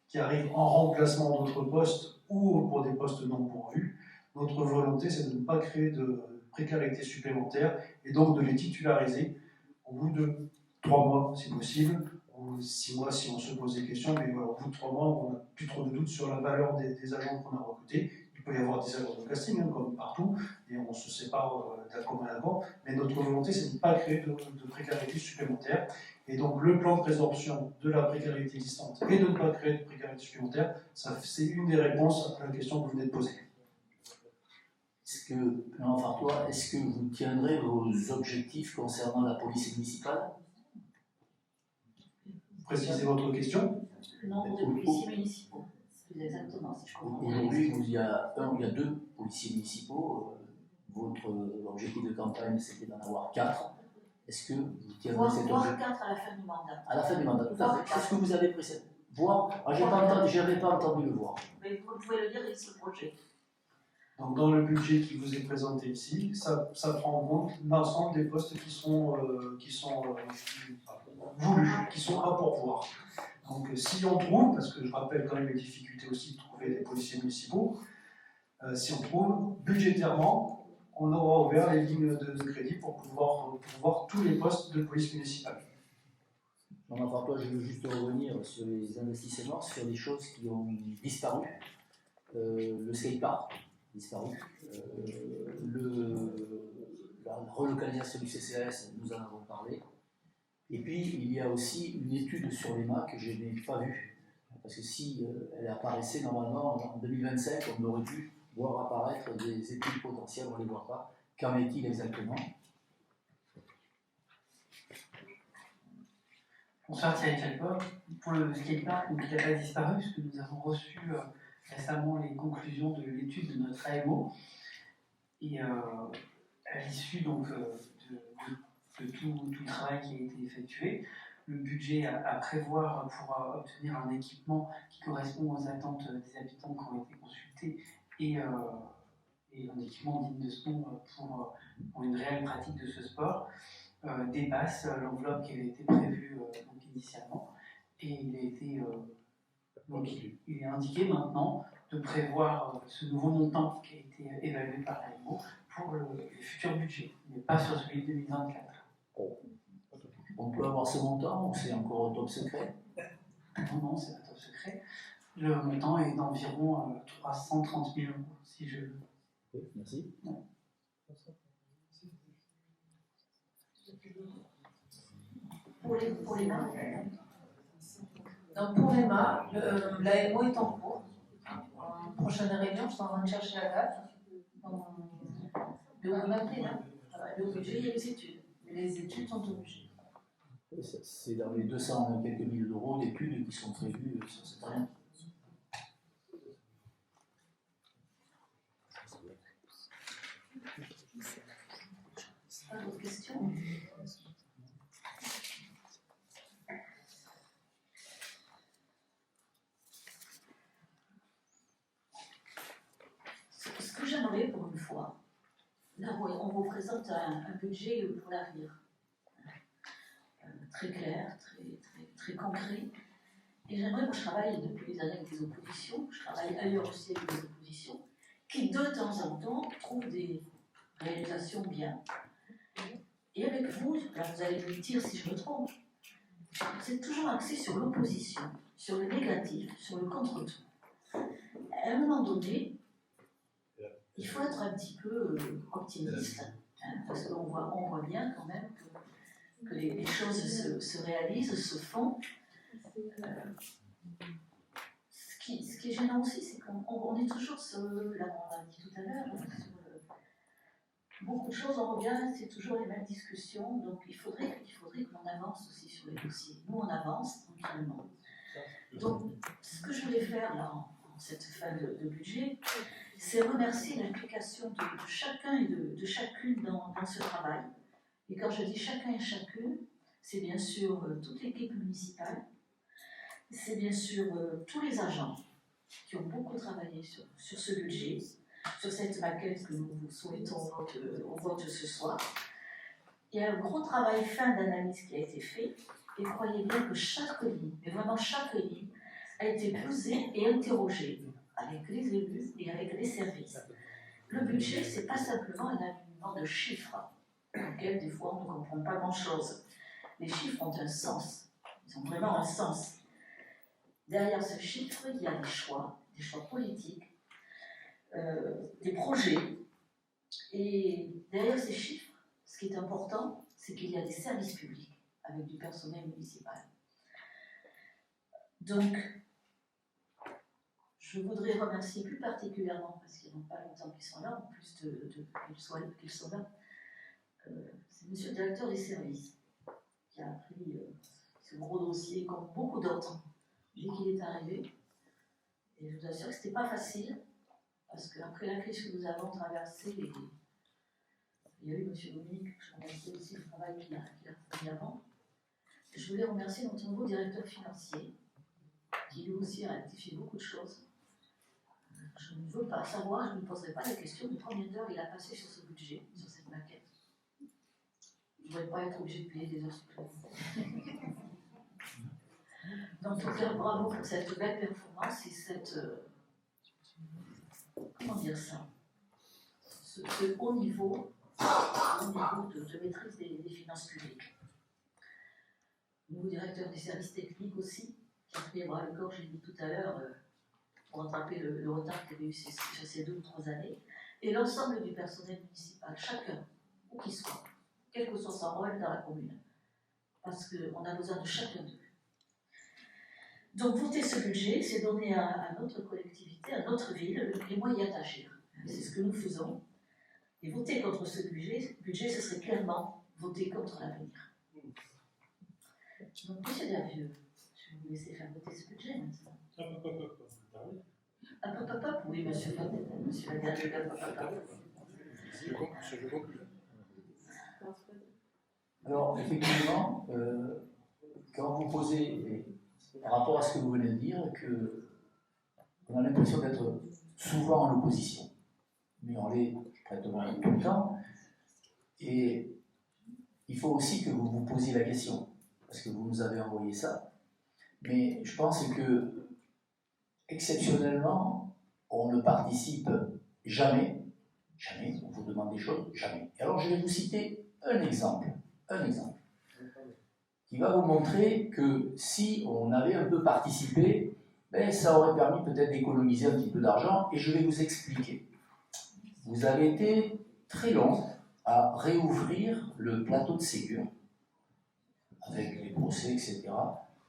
qui arrivent en remplacement d'autres postes ou pour des postes non pourvus, notre volonté, c'est de ne pas créer de précarité supplémentaire et donc de les titulariser au bout de 3 mois, si possible, ou 6 mois si on se pose des questions, mais voilà, au bout de 3 mois, on n'a plus trop de doutes sur la valeur des agents qu'on a recrutés. Il peut y avoir des erreurs de casting, hein, comme partout, et on se sépare d'un commun accord, mais notre volonté, c'est de ne pas créer de précarité supplémentaire. Et donc, le plan de résorption de la précarité existante et de ne pas créer de précarité supplémentaire, c'est une des réponses à la question que vous venez de poser. Est-ce que vous tiendrez vos objectifs concernant la police municipale? Précisez votre question. Le nombre de policiers municipaux, c'est exactement, si je comprends bien. Aujourd'hui, il y a 2 policiers municipaux. Votre objectif de campagne, c'était d'en avoir 4. Est-ce que vous tiendrez cet objectif? Voire 4 à la fin du mandat. À la fin du mandat, tout à fait. Est-ce que vous avez précisé? Voir? Je n'avais pas entendu le voir. Mais vous pouvez le dire, il se projet. Donc, dans le budget qui vous est présenté ici, ça prend en compte l'ensemble des postes qui sont voulus, qui sont à pourvoir. Donc, si on trouve, parce que je rappelle quand même les difficultés aussi de trouver des policiers municipaux, si on trouve budgétairement, on aura ouvert les lignes de crédit pour pouvoir voir tous les postes de police municipale. Jean-Marc, toi, je veux juste revenir sur les investissements, sur les choses qui ont disparu. Le skatepark disparu. La relocalisation du CCAS, nous en avons parlé. Et puis, il y a aussi une étude sur l'EMA que je n'ai pas vue. Parce que si elle apparaissait normalement en 2025, on aurait dû voir apparaître des études potentielles, on ne les voit pas. Qu'en est-il exactement? Bonsoir Thierry Calport. Pour le skatepark, donc, il n'a pas disparu puisque nous avons reçu récemment les conclusions de l'étude de notre AMO. Et à l'issue donc, de tout le travail qui a été effectué, le budget à prévoir pour obtenir un équipement qui correspond aux attentes des habitants qui ont été consultés et un équipement digne de ce nom pour une réelle pratique de ce sport dépasse l'enveloppe qui avait été prévue donc initialement. Et il est indiqué maintenant de prévoir ce nouveau montant qui a été évalué par l'AMO pour les futurs budgets, mais pas sur celui de 2024. On peut avoir ce montant ou c'est encore top secret? Non, c'est pas top secret. Le montant est d'environ 330 000 €, si je... Oui, merci. Ouais. Pour les mains, Donc pour l'EMA, l'AMO est en cours. En prochaine réunion, je suis en train de chercher la date. mais on peut m'appeler là. Le budget, il y a les études. Les études sont au budget. C'est dans les 200 quelques mille euros d'études qui sont prévues sur cette année. Pas d'autres questions? Ce que j'aimerais pour une fois, là on vous présente un budget pour l'avenir. Très clair, très concret. Et j'aimerais, moi je travaille depuis des années avec des oppositions, je travaille ailleurs aussi avec des oppositions, qui de temps en temps trouvent des réalisations bien. Et avec vous, là vous allez me dire si je me trompe, c'est toujours axé sur l'opposition, sur le négatif, sur le contre-tout. À un moment donné, il faut être un petit peu optimiste, hein, parce qu'on voit bien quand même que les choses se réalisent, se font. Ce qui est gênant aussi, c'est qu'on est toujours sur, là on l'a dit tout à l'heure, beaucoup de choses, on revient, c'est toujours les mêmes discussions, donc il faudrait que l'on avance aussi sur les dossiers. Nous, on avance tranquillement. Donc, ce que je voulais faire là, en cette fin de budget, c'est remercier l'implication de chacun et de chacune dans ce travail. Et quand je dis chacun et chacune, c'est bien sûr toute l'équipe municipale, c'est bien sûr tous les agents qui ont beaucoup travaillé sur ce budget, sur cette maquette que nous vous souhaitons au vote ce soir. Il y a un gros travail fin d'analyse qui a été fait, et croyez bien que chaque ligne, mais vraiment chaque ligne, a été posée et interrogée avec les élus et avec les services. Le budget, ce n'est pas simplement un alignement de chiffres, auxquels des fois on ne comprend pas grand-chose. Les chiffres ont un sens, ils ont vraiment un sens. Derrière ce chiffre, il y a des choix politiques, des projets. Et derrière ces chiffres, ce qui est important, c'est qu'il y a des services publics avec du personnel municipal. Donc, je voudrais remercier plus particulièrement, parce qu'il n'y a pas longtemps qu'ils sont là, en plus qu'ils sont là, c'est monsieur le directeur des services qui a pris ce gros dossier comme beaucoup d'autres dès qu'il est arrivé. Et je vous assure que ce n'était pas facile, parce qu'après la crise que nous avons traversée, il y a eu M. Dominique, je remercie aussi le travail qu'il a fait avant. Je voulais remercier notre nouveau directeur financier, qui lui aussi a rectifié beaucoup de choses. Je ne veux pas savoir, je ne me poserai pas la question de combien d'heures il a passé sur ce budget, sur cette maquette. Je ne voudrais pas être obligé de payer des heures supplémentaires. Donc, en tout cas, bravo pour cette belle performance et cette. Comment dire ça? ce haut niveau de maîtrise des finances publiques. Le nouveau directeur des services techniques aussi, qui a pris à bras le corps, j'ai dit tout à l'heure, pour rattraper le retard qu'il y avait eu sur ces 2 ou 3 années, et l'ensemble du personnel municipal, chacun, où qu'il soit, quel que soit son rôle dans la commune, parce qu'on a besoin de chacun d'eux. Donc voter ce budget, c'est donner à notre collectivité, à notre ville, les moyens d'agir. C'est ce que nous faisons. Et voter contre ce budget, ce serait clairement voter contre l'avenir. Donc, monsieur Davieux, je vais vous laisser faire voter ce budget maintenant. Oui, monsieur Davieux, Je conclue. Alors, effectivement, quand vous posez, par rapport à ce que vous venez de dire, qu'on a l'impression d'être souvent en opposition, mais on l'est pratiquement tout le temps, et il faut aussi que vous vous posiez la question, parce que vous nous avez envoyé ça, mais je pense que, exceptionnellement, on ne participe jamais, on vous demande des choses, jamais. Alors je vais vous citer un exemple, qui va vous montrer que si on avait un peu participé, ben, ça aurait permis peut-être d'économiser un petit peu d'argent, et je vais vous expliquer. Vous avez été très long à réouvrir le plateau de Ségur, avec les procès, etc.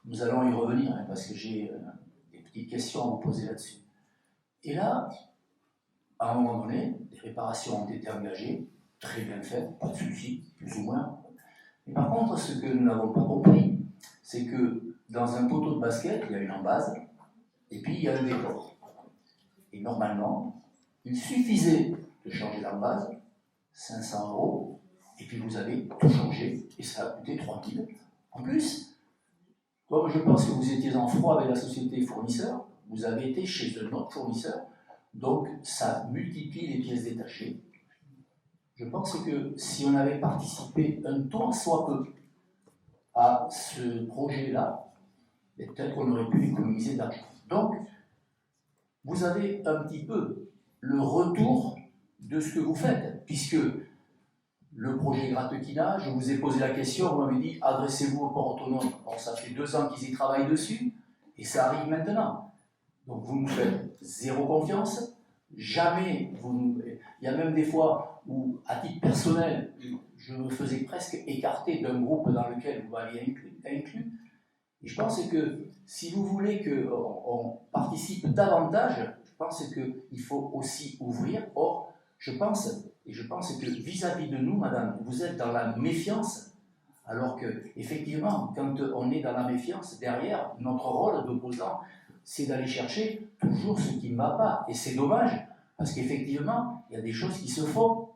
Nous allons y revenir, hein, parce que j'ai des petites questions à vous poser là-dessus. Et là, à un moment donné, des réparations ont été engagées, très bien faites, pas de souci, plus ou moins. Mais par contre, ce que nous n'avons pas compris, c'est que dans un poteau de basket, il y a une embase, et puis il y a un décor. Et normalement, il suffisait de changer l'embase, 500 €, et puis vous avez tout changé, et ça a coûté 3 000. En plus, comme je pense que vous étiez en froid avec la société fournisseur, vous avez été chez un autre fournisseur, donc ça multiplie les pièces détachées. Je pense que si on avait participé un tant soit peu à ce projet-là, peut-être qu'on aurait pu économiser de l'argent. Donc, vous avez un petit peu le retour de ce que vous faites, puisque le projet Gratequina, je vous ai posé la question, vous m'avez dit adressez-vous au port autonome. Or, ça fait 2 ans qu'ils y travaillent dessus, et ça arrive maintenant. Donc vous nous faites zéro confiance, jamais vous nous... Il y a même des fois où, à titre personnel, je me faisais presque écarter d'un groupe dans lequel vous m'aviez inclus. Et je pense que si vous voulez qu'on participe davantage, je pense qu'il faut aussi ouvrir. Or, je pense que vis-à-vis de nous, madame, vous êtes dans la méfiance, alors que, effectivement, quand on est dans la méfiance, derrière, notre rôle d'opposant, c'est d'aller chercher toujours ce qui ne va pas. Et c'est dommage, parce qu'effectivement, il y a des choses qui se font.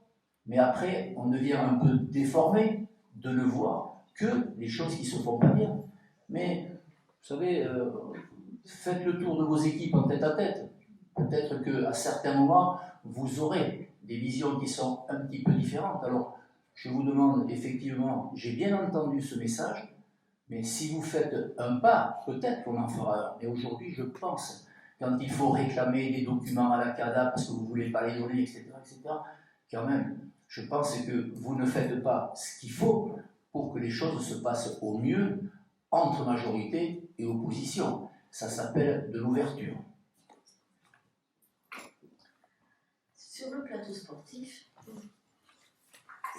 Mais après, on devient un peu déformé de ne voir que les choses qui ne se font pas bien. Mais, vous savez, faites le tour de vos équipes en tête à tête. Peut-être qu'à certains moments, vous aurez des visions qui sont un petit peu différentes. Alors, je vous demande, effectivement, j'ai bien entendu ce message, mais si vous faites un pas, peut-être qu'on en fera un. Mais aujourd'hui, je pense, quand il faut réclamer des documents à la CADA parce que vous ne voulez pas les donner, etc., quand même, je pense que vous ne faites pas ce qu'il faut pour que les choses se passent au mieux entre majorité et opposition. Ça s'appelle de l'ouverture. Sur le plateau sportif,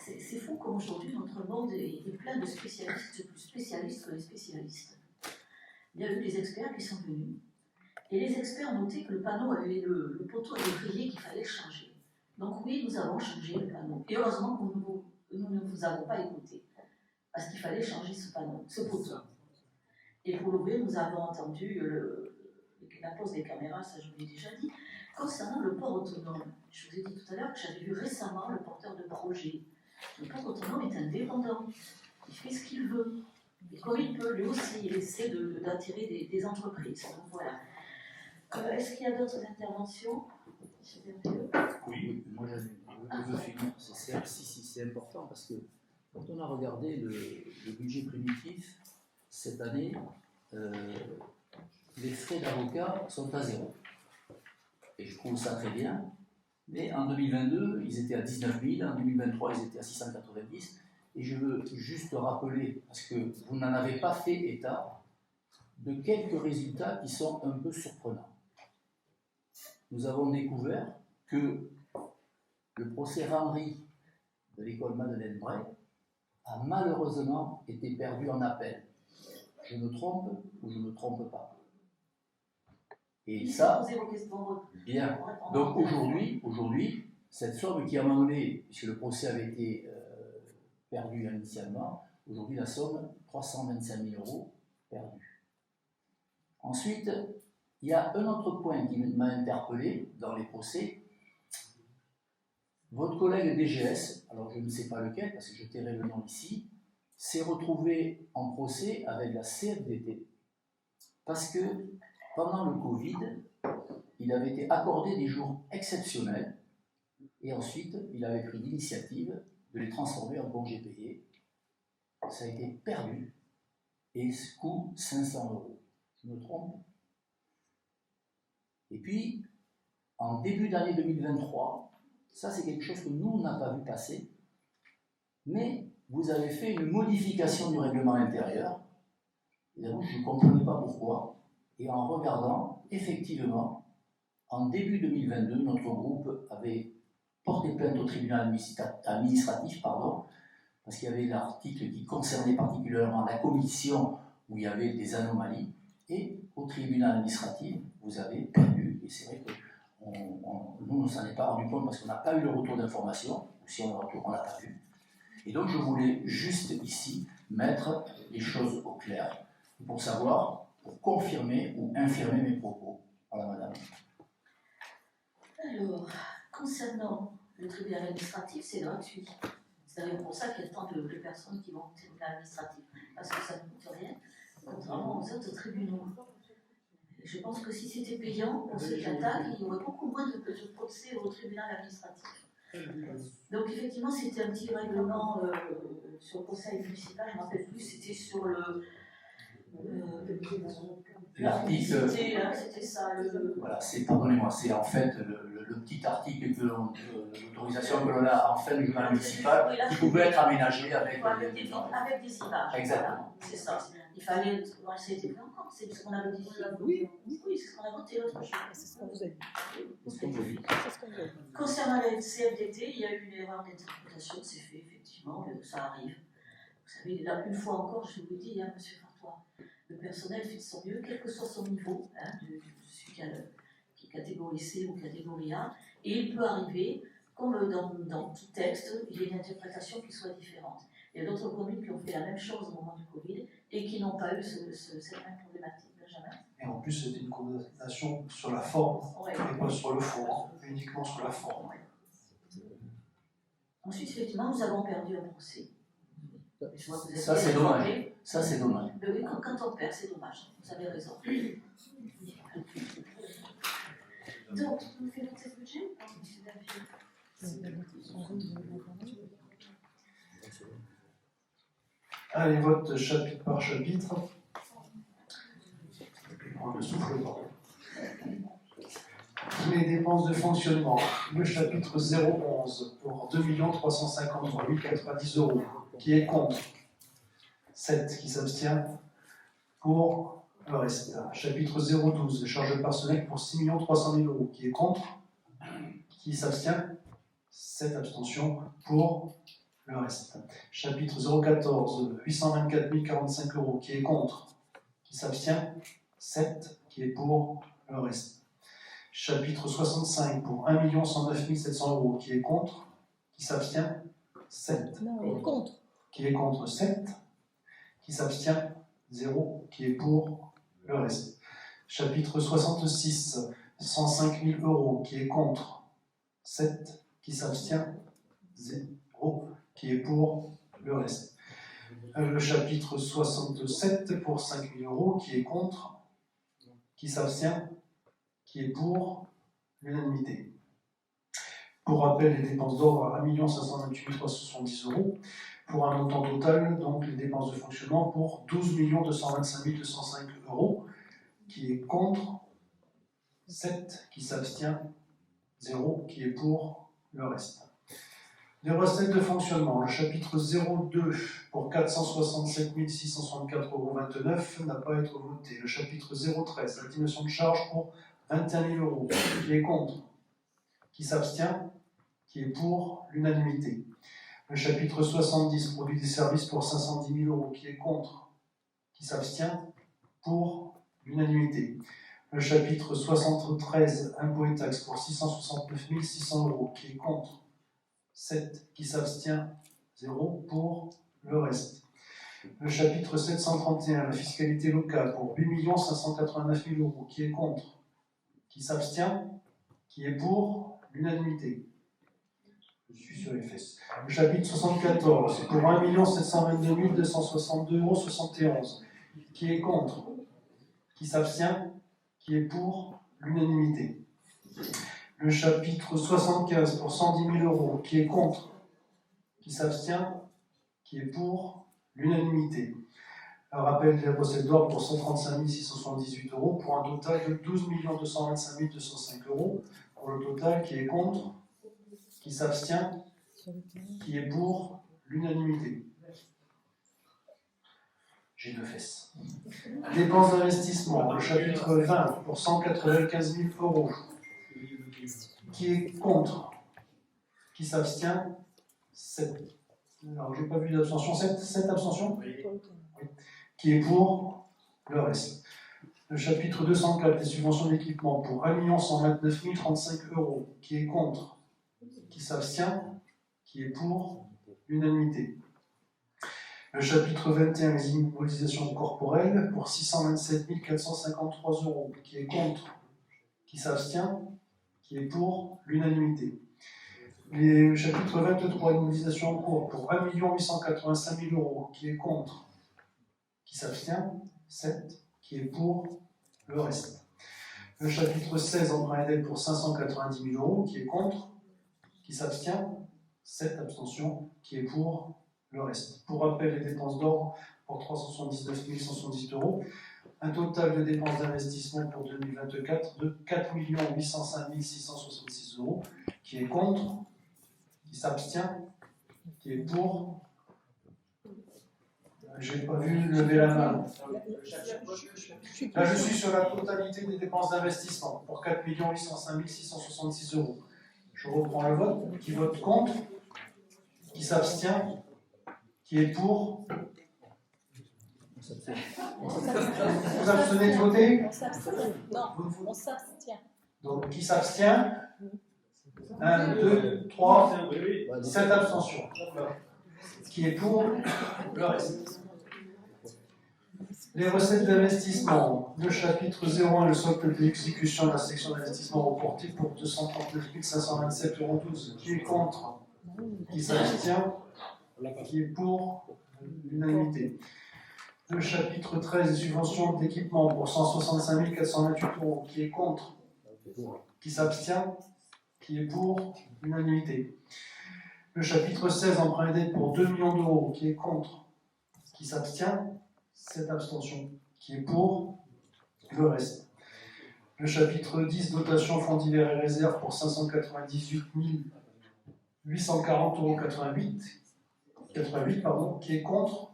c'est fou comme aujourd'hui notre monde est plein de spécialistes, plus spécialistes que les spécialistes. Il y a eu des experts qui sont venus, et les experts ont noté que le panneau avait le poteau avait brillé, qu'il fallait le changer. Donc oui, nous avons changé le panneau. Et heureusement que nous ne vous avons pas écouté, parce qu'il fallait changer ce panneau, ce poteau. Et pour l'ouvrir, nous avons entendu la pose des caméras, ça je vous l'ai déjà dit. Concernant le port autonome, je vous ai dit tout à l'heure que j'avais vu récemment le porteur de projet. Le port autonome est indépendant, il fait ce qu'il veut. Et comme il peut, lui aussi, il essaie d'attirer des entreprises. Donc voilà. Est-ce qu'il y a d'autres interventions? Oui, moi je veux finir. C'est important parce que quand on a regardé le budget primitif, cette année, les frais d'avocat sont à 0. Et je trouve ça très bien, Mais en 2022, ils étaient à 19 000, en 2023, ils étaient à 690. Et je veux juste rappeler, parce que vous n'en avez pas fait état, de quelques résultats qui sont un peu surprenants. Nous avons découvert que le procès Ramry de l'école Madeleine Bray a malheureusement été perdu en appel. Je me trompe ou je ne me trompe pas? Et ça, bien. Donc aujourd'hui, cette somme qui, à un moment donné, puisque le procès avait été perdu initialement, aujourd'hui la somme, 325 000 € perdue. Ensuite, il y a un autre point qui m'a interpellé dans les procès. Votre collègue DGS, alors je ne sais pas lequel, parce que je tairai le nom ici, s'est retrouvé en procès avec la CFDT, parce que pendant le Covid, il avait été accordé des jours exceptionnels, et ensuite, il avait pris l'initiative de les transformer en congés payés. Ça a été perdu, et ce coût 500 €. Je me trompe? Et puis, en début d'année 2023, ça c'est quelque chose que nous, on n'a pas vu passer, mais vous avez fait une modification du règlement intérieur, et j'avoue, je ne comprenais pas pourquoi, et en regardant, effectivement, en début 2022, notre groupe avait porté plainte au tribunal administratif, parce qu'il y avait l'article qui concernait particulièrement la commission où il y avait des anomalies, et au tribunal administratif, vous avez perdu, et c'est vrai que nous, on ne s'en est pas rendu compte parce qu'on n'a pas eu le retour d'information, ou si on a le retour, on ne l'a pas vu. Et donc je voulais juste ici mettre les choses au clair, pour savoir, pour confirmer ou infirmer mes propos. Voilà, madame. Alors, concernant le tribunal administratif, c'est gratuit. C'est d'ailleurs pour ça qu'il y a tant de personnes qui vont au tribunal administratif, parce que ça ne coûte rien, contrairement aux autres tribunaux. Et je pense que si c'était payant pour ceux qui attaquent, il y aurait beaucoup moins de procès au tribunal administratif. Donc effectivement, c'était un petit règlement sur le conseil municipal, je ne me rappelle plus, c'était sur le... L'article, c'était ça. voilà, pardonnez-moi, c'est en fait le petit article de l'autorisation que l'on a en fin du journal municipal qui pouvait être aménagé avec des images. Exactement. Voilà, c'est ça. Il fallait. C'était plus encore, c'est ce qu'on a voté. Oui, c'est ce qu'on a voté l'autre jour. C'est ce qu'on vous a dit. C'est ce qu'on vous dit. Concernant la CFDT, il y a eu une erreur d'interprétation, c'est fait, effectivement, ça arrive. Vous savez, là, une fois encore, je vous dis, hein, monsieur Fartois, le personnel fait de son mieux, quel que soit son niveau, hein, de celui qui est catégorie C ou catégorie A, et il peut arriver, comme dans tout texte, il y a une interprétation qui soit différente. Il y a d'autres communes qui ont fait la même chose au moment du Covid et qui n'ont pas eu cette même problématique, Benjamin. Et en plus, c'était une condamnation sur la forme, Ouais. et pas sur le fond, hein, uniquement sur la forme. Ouais. Ensuite, effectivement, nous avons perdu un procès. Je vois que vous êtes Ça, c'est informés. dommage. Ça, c'est dommage. Mais oui, quand on perd, c'est dommage. Vous avez raison. Donc, vous faites votre budget ou pas, monsieur David? Allez, vote chapitre par chapitre. On le souffle pas. Les dépenses de fonctionnement. Le chapitre 011 pour 2 353 090 €. Qui est contre? 7 qui s'abstient. Pour le reste. Chapitre 012, charges personnelles pour 6 300 000 €. Qui est contre? Qui s'abstient? 7 abstentions. Pour le reste. Chapitre 014, 824 045 €. Qui est contre? Qui s'abstient? 7 qui est pour le reste. Chapitre 65 pour 1 109 700 €. Qui est contre? Qui s'abstient? 7. Non, il est contre. Qui est contre? 7. Qui s'abstient? 0. Qui est pour le reste. Chapitre 66, 105 000 €. Qui est contre? 7. Qui s'abstient? 0. Qui est pour le reste. Le chapitre 67 pour 5 000 €. Qui est contre? Qui s'abstient? Qui est pour l'unanimité. Pour rappel, les dépenses d'ordre à 1 528 370 €, pour un montant total, donc les dépenses de fonctionnement pour 12 225 205 €, qui est contre 7, qui s'abstient 0, qui est pour le reste. Les recettes de fonctionnement, le chapitre 02 pour 467 664,29 € n'a pas à être voté. Le chapitre 013, l'estimation de charge pour 21 000 €, qui est contre, qui s'abstient, qui est pour l'unanimité. Le chapitre 70, produits des services pour 510 000 €, qui est contre, qui s'abstient, pour l'unanimité. Le chapitre 73, impôts et taxes pour 669 600 €, qui est contre, 7 qui s'abstient, 0 pour le reste. Le chapitre 731, la fiscalité locale pour 8 589 000 €, qui est contre, qui s'abstient, qui est pour l'unanimité. Je suis sur les fesses. Le chapitre 74, pour 1 722 262,71 €, qui est contre, qui s'abstient, qui est pour l'unanimité. Le chapitre 75 pour 110 000 €, qui est contre, qui s'abstient, qui est pour l'unanimité. Un rappel des recettes d'ordre pour 135 678 €, pour un total de 12 225 205 €, pour le total qui est contre, qui s'abstient, qui est pour l'unanimité. J'ai deux fesses. Dépenses d'investissement, le chapitre 20 pour 195 000 €, qui est contre, qui s'abstient, 7. Alors, j'ai pas vu d'abstention, 7 abstentions, oui. Qui est pour le reste. Le chapitre 204, les subventions d'équipement pour 1 129 035 €, qui est contre, qui s'abstient, qui est pour l'unanimité. Le chapitre 21, les immobilisations corporelles pour 627 453 €, qui est contre, qui s'abstient, qui est pour l'unanimité. Le chapitre 23, immobilisation en cours pour 1 885 000 €, qui est contre, qui s'abstient, 7, qui est pour le reste. Le chapitre 16, emprunt et dette pour 590 000 €, qui est contre, qui s'abstient, 7 abstentions, qui est pour le reste. Pour rappel, les dépenses d'ordre pour 379 170 €, un total de dépenses d'investissement pour 2024 de 4 805 666 €, qui est contre, qui s'abstient, qui est pour. J'ai pas vu lever la main. Là, je suis sur la totalité des dépenses d'investissement pour 4 805 666 €. Je reprends le vote. Qui vote contre, qui s'abstient, qui est pour. Vous abstenez de voter? On s'abstient. Non, on s'abstient. Donc, qui s'abstient? 1, 2, 3, 7 abstentions. Qui est pour le reste. Les recettes d'investissement. Le chapitre 01, le socle de l'exécution de la section d'investissement reportée pour 239 527,12 €. Qui est contre? Qui s'abstient? Qui est pour l'unanimité. Le chapitre 13, les subventions d'équipement pour 165 428 €. Qui est contre? Qui s'abstient? Qui est pour l'unanimité. Le chapitre 16, emprunt et dette pour 2 millions d'euros. Qui est contre? Qui s'abstient? 7 abstentions. Qui est pour le reste. Le chapitre 10, dotation fonds divers et réserves pour 598 840,88 €. Qui est contre?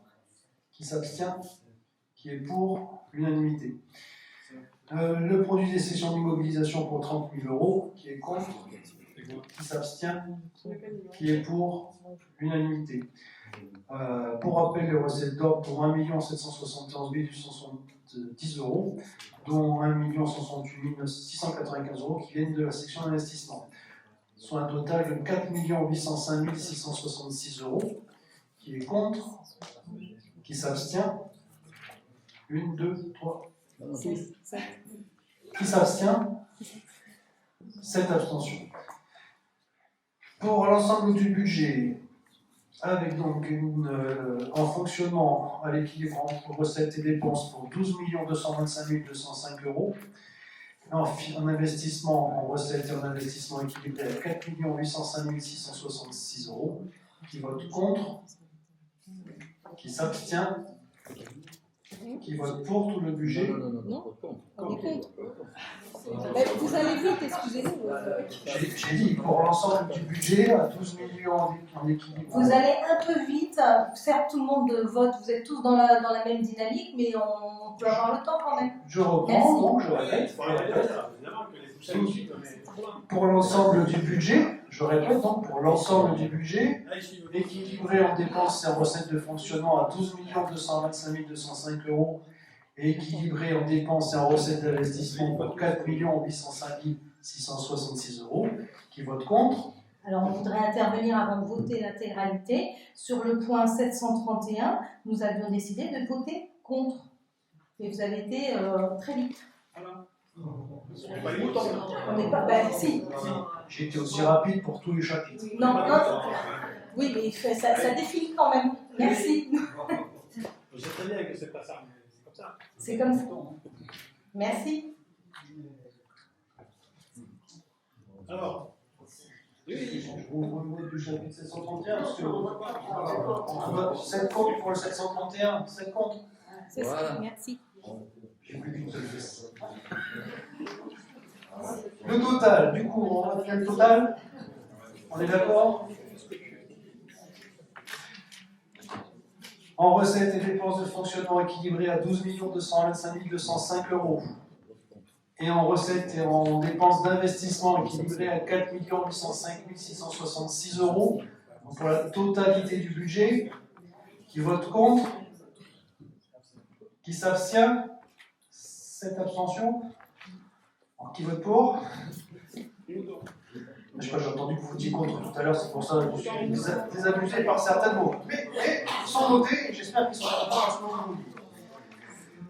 Qui s'abstient? Qui est pour l'unanimité. Le produit des sessions d'immobilisation pour 30 000 €. Qui est contre? Qui s'abstient? Qui est pour l'unanimité. Pour rappel, les recettes d'ordre pour 1 771 870 €, dont 1 168 695 € qui viennent de la section d'investissement, soit un total de 4 805 666 €. Qui est contre? Qui s'abstient? 1, 2, 3, 6. Qui s'abstient? 7 abstentions. Pour l'ensemble du budget, avec donc en fonctionnement à l'équilibre entre recettes et dépenses pour 12 225 205 €, en investissement, en recettes et en investissement équilibré à 4 805 666 €, qui vote contre, qui s'abstient, qui vote pour tout le budget. Non, on est contre. Mais vous allez vite, excusez-nous. J'ai dit pour l'ensemble du budget à 12 millions en équilibre. Vous allez un peu vite, certes tout le monde vote, vous êtes tous dans la même dynamique, mais on peut avoir le temps quand même. Je reprends, Merci. donc je répète. Pour l'ensemble du budget, je répète, donc pour l'ensemble du budget, équilibré en dépenses et en recettes de fonctionnement à 12 225 205 € et équilibré en dépenses et en recettes d'investissement pour 4 805 666 €, qui vote contre. Alors on voudrait intervenir avant de voter l'intégralité. Sur le point 731, nous avions décidé de voter contre. Et vous avez été très vite. On n'est pas. Ben si. J'ai été aussi rapide pour tous les chapitres. Non, non. Oui, mais ça défile quand même. Merci. Je sais très bien que c'est pas ça, mais c'est comme ça. C'est comme ça. Merci. Alors, Je vous remonte du chapitre 731 parce que on vote 7 contre pour le 731. 7 contre. C'est ça, merci. J'ai plus qu'une seule pièce. Le total, du coup, on va faire le total. On est d'accord? En recettes et dépenses de fonctionnement équilibrées à 12 225 205 €. Et en recettes et en dépenses d'investissement équilibrées à 4 805 666 €. Donc pour la totalité du budget. Qui vote contre? Qui s'abstient? 7 abstentions. Alors, qui vote pour? Je crois que j'ai entendu que vous votez contre tout à l'heure, c'est pour ça que je suis désabusé par certains mots. Mais ils sont notés, et j'espère qu'ils sont d'accord à ce que vous dites.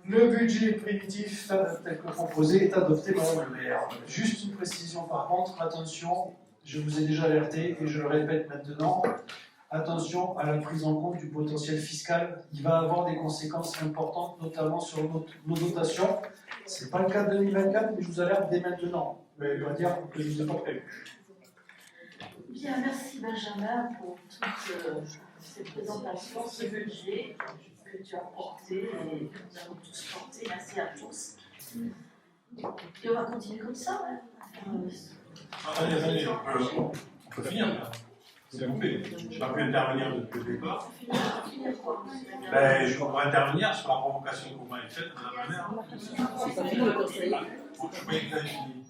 Le budget primitif tel que proposé est adopté par le maire. Juste une précision par contre, attention, je vous ai déjà alerté et je le répète maintenant, attention à la prise en compte du potentiel fiscal. Il va avoir des conséquences importantes, notamment sur nos dotations. Ce n'est pas le cas de 2024, mais je vous alerte dès maintenant. Mais je dois dire que je ne vous ai pas prévu. Bien, merci Benjamin pour toutes ces présentations, ce budget que tu as porté et que nous avons tous porté. Merci à tous. Et on va continuer comme ça. Hein. attendez, on peut finir là. C'est coupé. Je n'ai pas pu intervenir depuis le départ. Finir quoi? Ben, je pourrais intervenir sur la provocation que vous m'avez faite, madame la maire. C'est pas fini le conseil. Je croyais que vous avez fini.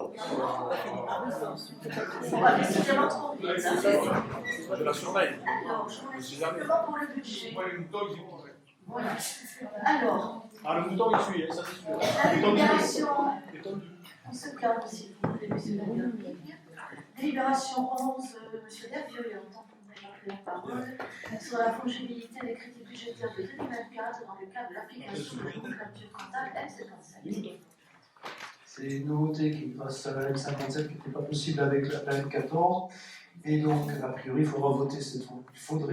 On va décidément trop vite. Hein. Je la surveille. Alors, je vous laisse simplement pour le budget. Moi, le mouton, il suit. Voilà. Alors, Ah, le mouton, il suit, ça c'est sûr. la délibération, Détendu. on se calme s'il vous plaît, monsieur Daniel. Délibération 11, monsieur Dervieux, en tant que déjà pris la parole, sur la fongibilité des crédits budgétaires de 2024 dans le cadre de l'application de la nomenclature comptable M57. C'est une nouveauté qui passe à la M57 qui n'était pas possible avec la M14. Et donc, a priori, il faudrait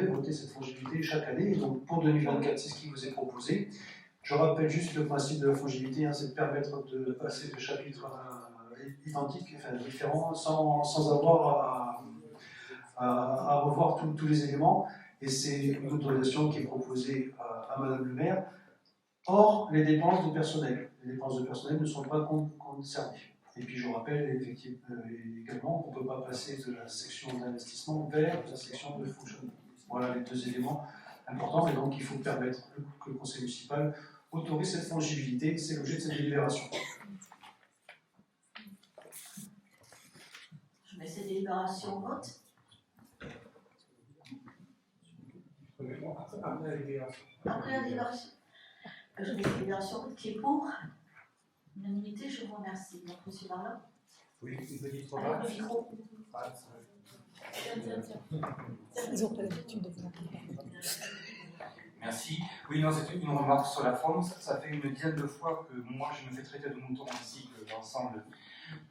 voter cette fongibilité chaque année. Et donc, pour 2024, c'est ce qui vous est proposé. Je rappelle juste le principe de la fongibilité, c'est de permettre de passer de chapitres identiques, enfin différents, sans avoir à revoir tous les éléments. Et c'est une autorisation qui est proposée à Madame le maire. Or, les dépenses de personnel. Les dépenses de personnel ne sont pas concernées. Et puis je rappelle également qu'on ne peut pas passer de la section d'investissement vers la section de fonctionnement. Voilà les deux éléments importants, et donc il faut permettre que le conseil municipal autorise cette fongibilité. C'est l'objet de cette délibération. Je mets ces délibérations en vote. Après la délibération, je mets ces délibérations en vote. Qui est pour? Unanimité, je vous remercie. Donc, monsieur Barla. Oui, une petite Alors, le micro. Ils ont pas l'habitude de vous Merci. Oui, non, c'est une remarque sur la forme. Ça fait une dizaine de fois que moi, je me fais traiter de mouton ainsi que l'ensemble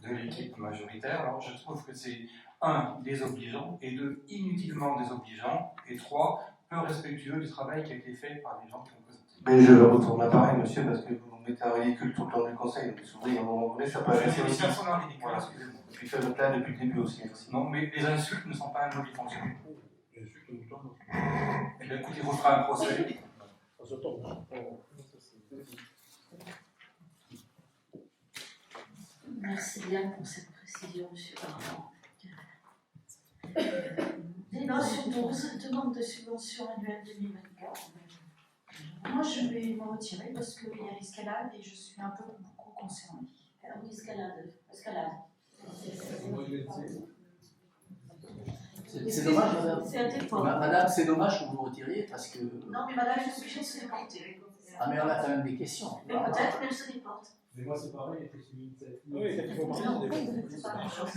de l'équipe majoritaire. Alors, je trouve que c'est, 1, désobligeant, et 2, inutilement désobligeant, et 3, peu respectueux du travail qui a été fait par les gens qui ont présenté. Mais je retourne l'appareil, monsieur, parce que vous mettez en ridicule tout le temps du conseil. Donc, souvent, à un moment donné, ça peut arriver C'est aussi. personne en ridicule, Voilà. excusez-moi. Et puis, faites le plein depuis le début aussi. Merci. Non, mais les insultes ne sont pas un mauvais fonctionnement. Je suis tout le temps. Eh bien, écoutez, vous ferez un procès. Ça se tombe. Merci bien pour cette précision, monsieur Barban. Délibération 12, demande de subvention annuelle 2024. Moi, je vais me retirer parce qu'il y a l'escalade et je suis un peu beaucoup concernée. Ah oui, escalade. C'est dommage, madame. C'est un dépôt. Madame, c'est dommage que vous vous retiriez parce que. Non, mais madame, je suis obligée de se déporter. Ah, mais on a quand même des questions. Mais peut-être qu'elle se déporte. Mais moi, c'est pareil, il faut suivre une Non, c'est pas la même chose.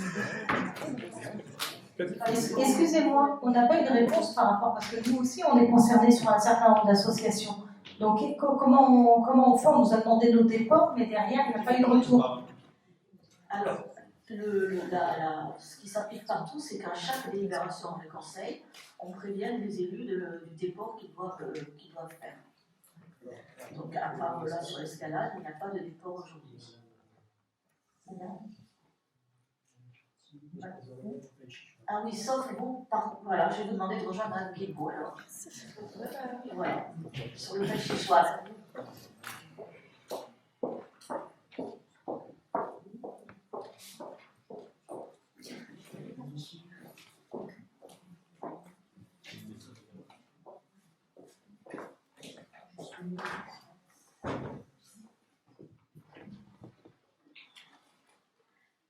Excusez-moi, on n'a pas eu de réponse par rapport, parce que nous aussi, on est concernés sur un certain nombre d'associations. Donc, comment on fait? On nous a demandé nos déports, mais derrière, il n'y a pas eu de retour. Alors, ce qui s'applique partout, c'est qu'à chaque délibération du conseil, on prévienne les élus du déport qu'ils doivent faire. Donc, à part là sur l'escalade, il n'y a pas de déport aujourd'hui. Ah oui, sauf vous, voilà, je vais vous demander de rejoindre Mme Guilbault alors. Voilà, sur le Belchichoise.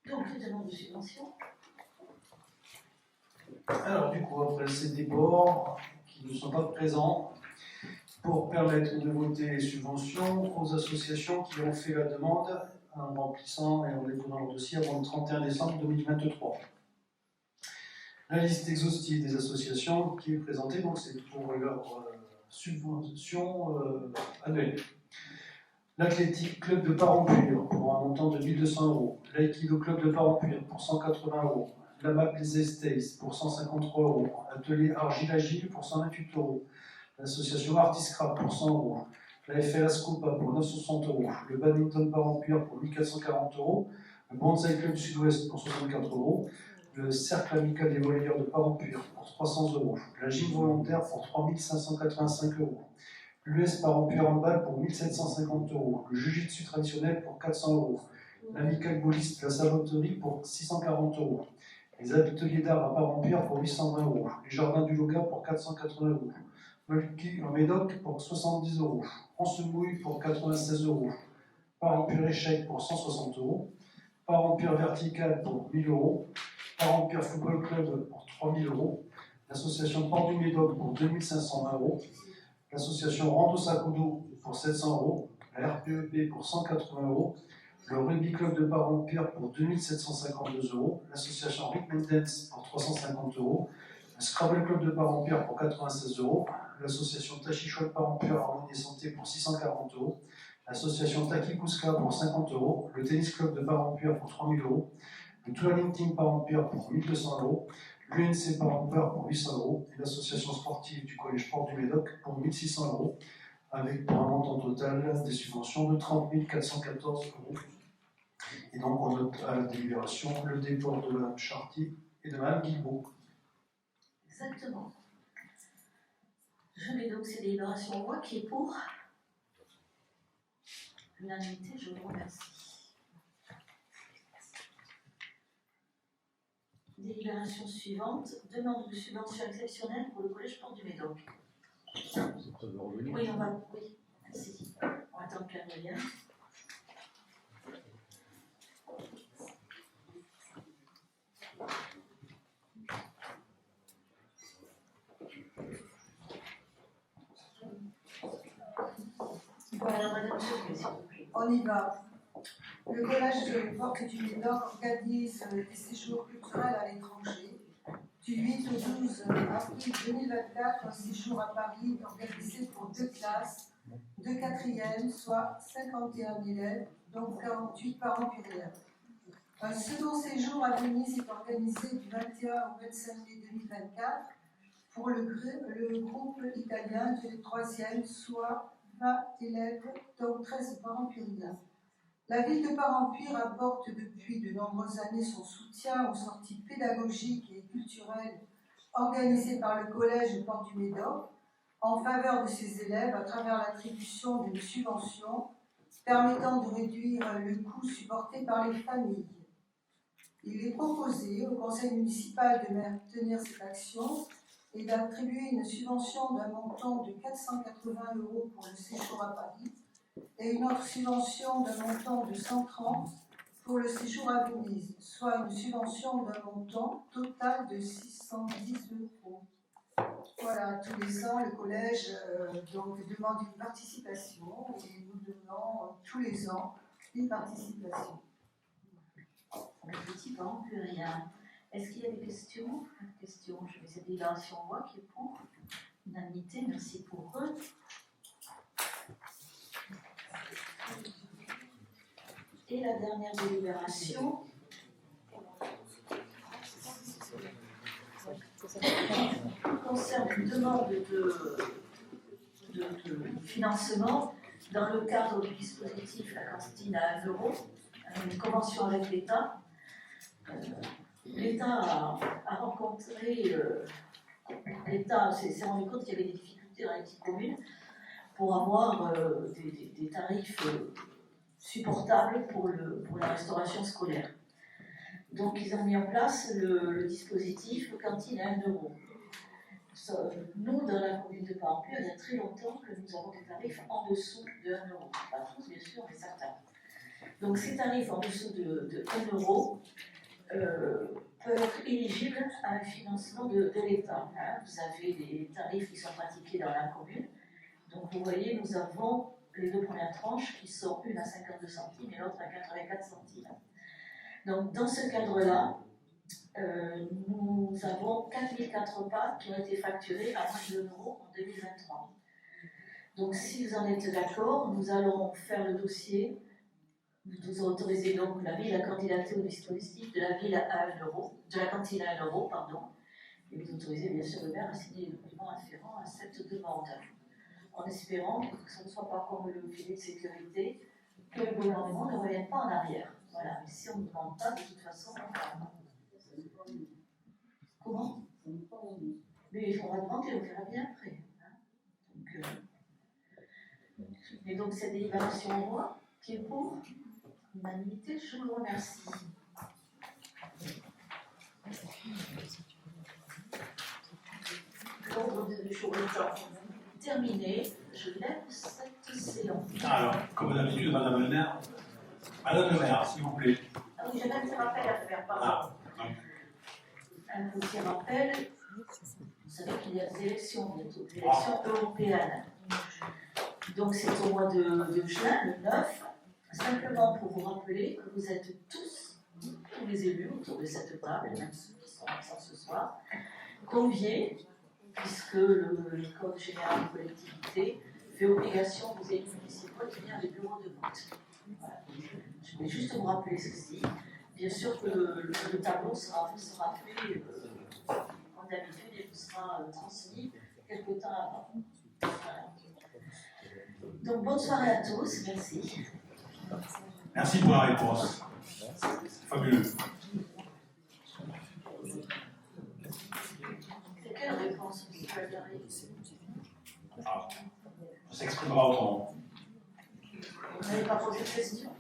Donc, les demandes de subvention. Alors du coup, après ces débords qui ne sont pas présents, pour permettre de voter les subventions aux associations qui ont fait la demande en remplissant et en déposant leur dossier avant le 31 décembre 2023. La liste exhaustive des associations qui est présentée, donc c'est pour leur subvention annuelle. L'Athletic Club de Parampure pour un montant de 1 200 €. L'Aikido Club de Parampure pour 180 €. La MAP Les Estates pour 153 €. Atelier Argile Agile pour 128 €. L'association Artiscrap pour 100 €. La FL Ascopa pour 960 €. Le Badminton Parampure pour 1440 €. Le Bonsaï Club Sud-Ouest pour 64 €. Le Cercle Amical des Volleyeurs de Parampure pour 300 €. La Gym Volontaire pour 3585 €. L'US Parampure Handball pour 1750 €. Le Jiu-Jitsu traditionnel pour 400 €. L'Amical Gaulliste La Saloterie pour 640 €. Les ateliers d'art à Parampure pour 820 €. Les Jardins du Loga pour 480 €. Molki en Médoc pour 70 €. On se mouille pour 96 €. Parampure Échec pour 160 €. Parampure Vertical pour 1000 €. Parampure Football Club pour 3000 €. L'association Port du Médoc pour 2520 €. L'association Rando Sakodo pour 700 €. La RPEP pour 180 €. Le Rugby Club de Parampure pour 2752 €. L'association Rhythm and Dance pour 350 €. Le Scrabble Club de Parampure pour 96 €. L'association Tachichouette Parampure Harmonie et Santé pour 640 €. L'association Takikuska pour 50 €. Le Tennis Club de Parampure pour 3000 €. Le Touring Team Parampure pour 1200 €. L'UNC Parampure pour 800 € et l'association sportive du Collège Port du Médoc pour 1600 €, avec pour un montant total des subventions de 30 414 €. Et donc on note à la délibération le dépôt de Mme Chartier et de Mme Guilbault. Exactement. Je mets donc ces délibérations en voix qui est pour l'unanimité, je vous remercie. Délibération suivante, demande de subvention exceptionnelle pour le Collège Port du Médoc. Oui, merci. On va attendre qu'elle revienne. Voilà, madame, s'il vous plaît. On y va. Le collège Porte du Médoc organise des séjours culturels à l'étranger. Du 8 au 12 avril 2024, un séjour à Paris organisé pour 2 classes, 2 quatrièmes, soit 51 élèves, donc 48 parents pluriels. Un second séjour à Venise est organisé du 21 au 25 mai 2024 pour le groupe italien du 3e, soit 20 élèves, donc 13 parents pluriels. La ville de Parampure apporte depuis de nombreuses années son soutien aux sorties pédagogiques et culturelles organisées par le collège Port du Médoc en faveur de ses élèves à travers l'attribution d'une subvention permettant de réduire le coût supporté par les familles. Il est proposé au conseil municipal de maintenir cette action et d'attribuer une subvention d'un montant de 480 € pour le séjour à Paris et une autre subvention d'un montant de 130 pour le séjour à Venise, soit une subvention d'un montant total de 610 €. Voilà, tous les ans, le collège donc, demande une participation et nous donnons tous les ans une participation. On ne critique pas plus rien. Est-ce qu'il y a des questions? Pas de questions. Je vais cette délibération en voix qui est pour. Unanimité, merci pour eux. Et la dernière délibération concerne une demande de financement dans le cadre du dispositif La cantine à 1 €, une convention avec l'État. L'État a rencontré, l'État s'est rendu compte qu'il y avait des difficultés dans les petites communes pour avoir des tarifs supportables pour la restauration scolaire. Donc ils ont mis en place le dispositif cantine à 1 €. Nous, dans la commune de Parampure, il y a très longtemps que nous avons des tarifs en dessous de 1 €. Pas tous, bien sûr, mais certains. Donc ces tarifs en dessous de 1 € peuvent être éligibles à un financement de l'État. Vous avez des tarifs qui sont pratiqués dans la commune. Donc vous voyez, nous avons les deux premières tranches qui sont une à 52 centimes et l'autre à 84 centimes. Donc dans ce cadre-là, nous avons 4004 repas qui ont été facturés à moins de 1 € en 2023. Donc si vous en êtes d'accord, nous allons faire le dossier. Vous autorisez donc la ville à candidater au dispositif de la ville à 1 €, de la cantine à 1 €, pardon, et vous autorisez bien sûr le maire à signer les documents afférents à cette demande, en espérant que ce ne soit pas comme le filet de sécurité, que le gouvernement ne revienne pas en arrière. Voilà, mais si on ne demande pas, de toute façon, comment? Mais on va demander, on verra bien après. Et donc cette délibération en voix, qui est pour unanimité, je vous remercie. L'ordre du jour étant terminé, je lève cette séance. Alors, comme d'habitude, Madame le maire, s'il vous plaît. Ah oui, j'ai un petit rappel à faire, pardon. Un petit rappel. Vous savez qu'il y a des élections bientôt, des élections européennes. Donc c'est au mois de juin, le 9. Simplement pour vous rappeler que vous êtes tous les élus autour de cette table, même ceux qui sont absents ce soir, conviés, puisque le Code général de collectivité fait obligation aux élus municipaux de venir des bureaux de vote. Voilà. Je voulais juste vous rappeler ceci. Bien sûr que le tableau sera fait comme d'habitude et vous sera transmis quelque temps avant. Voilà. Donc bonne soirée à tous, merci. Merci pour la réponse. Fabuleux. C'est quelle réponse vous avez? Ah, on s'exprimera autrement. Vous n'avez pas posé de question?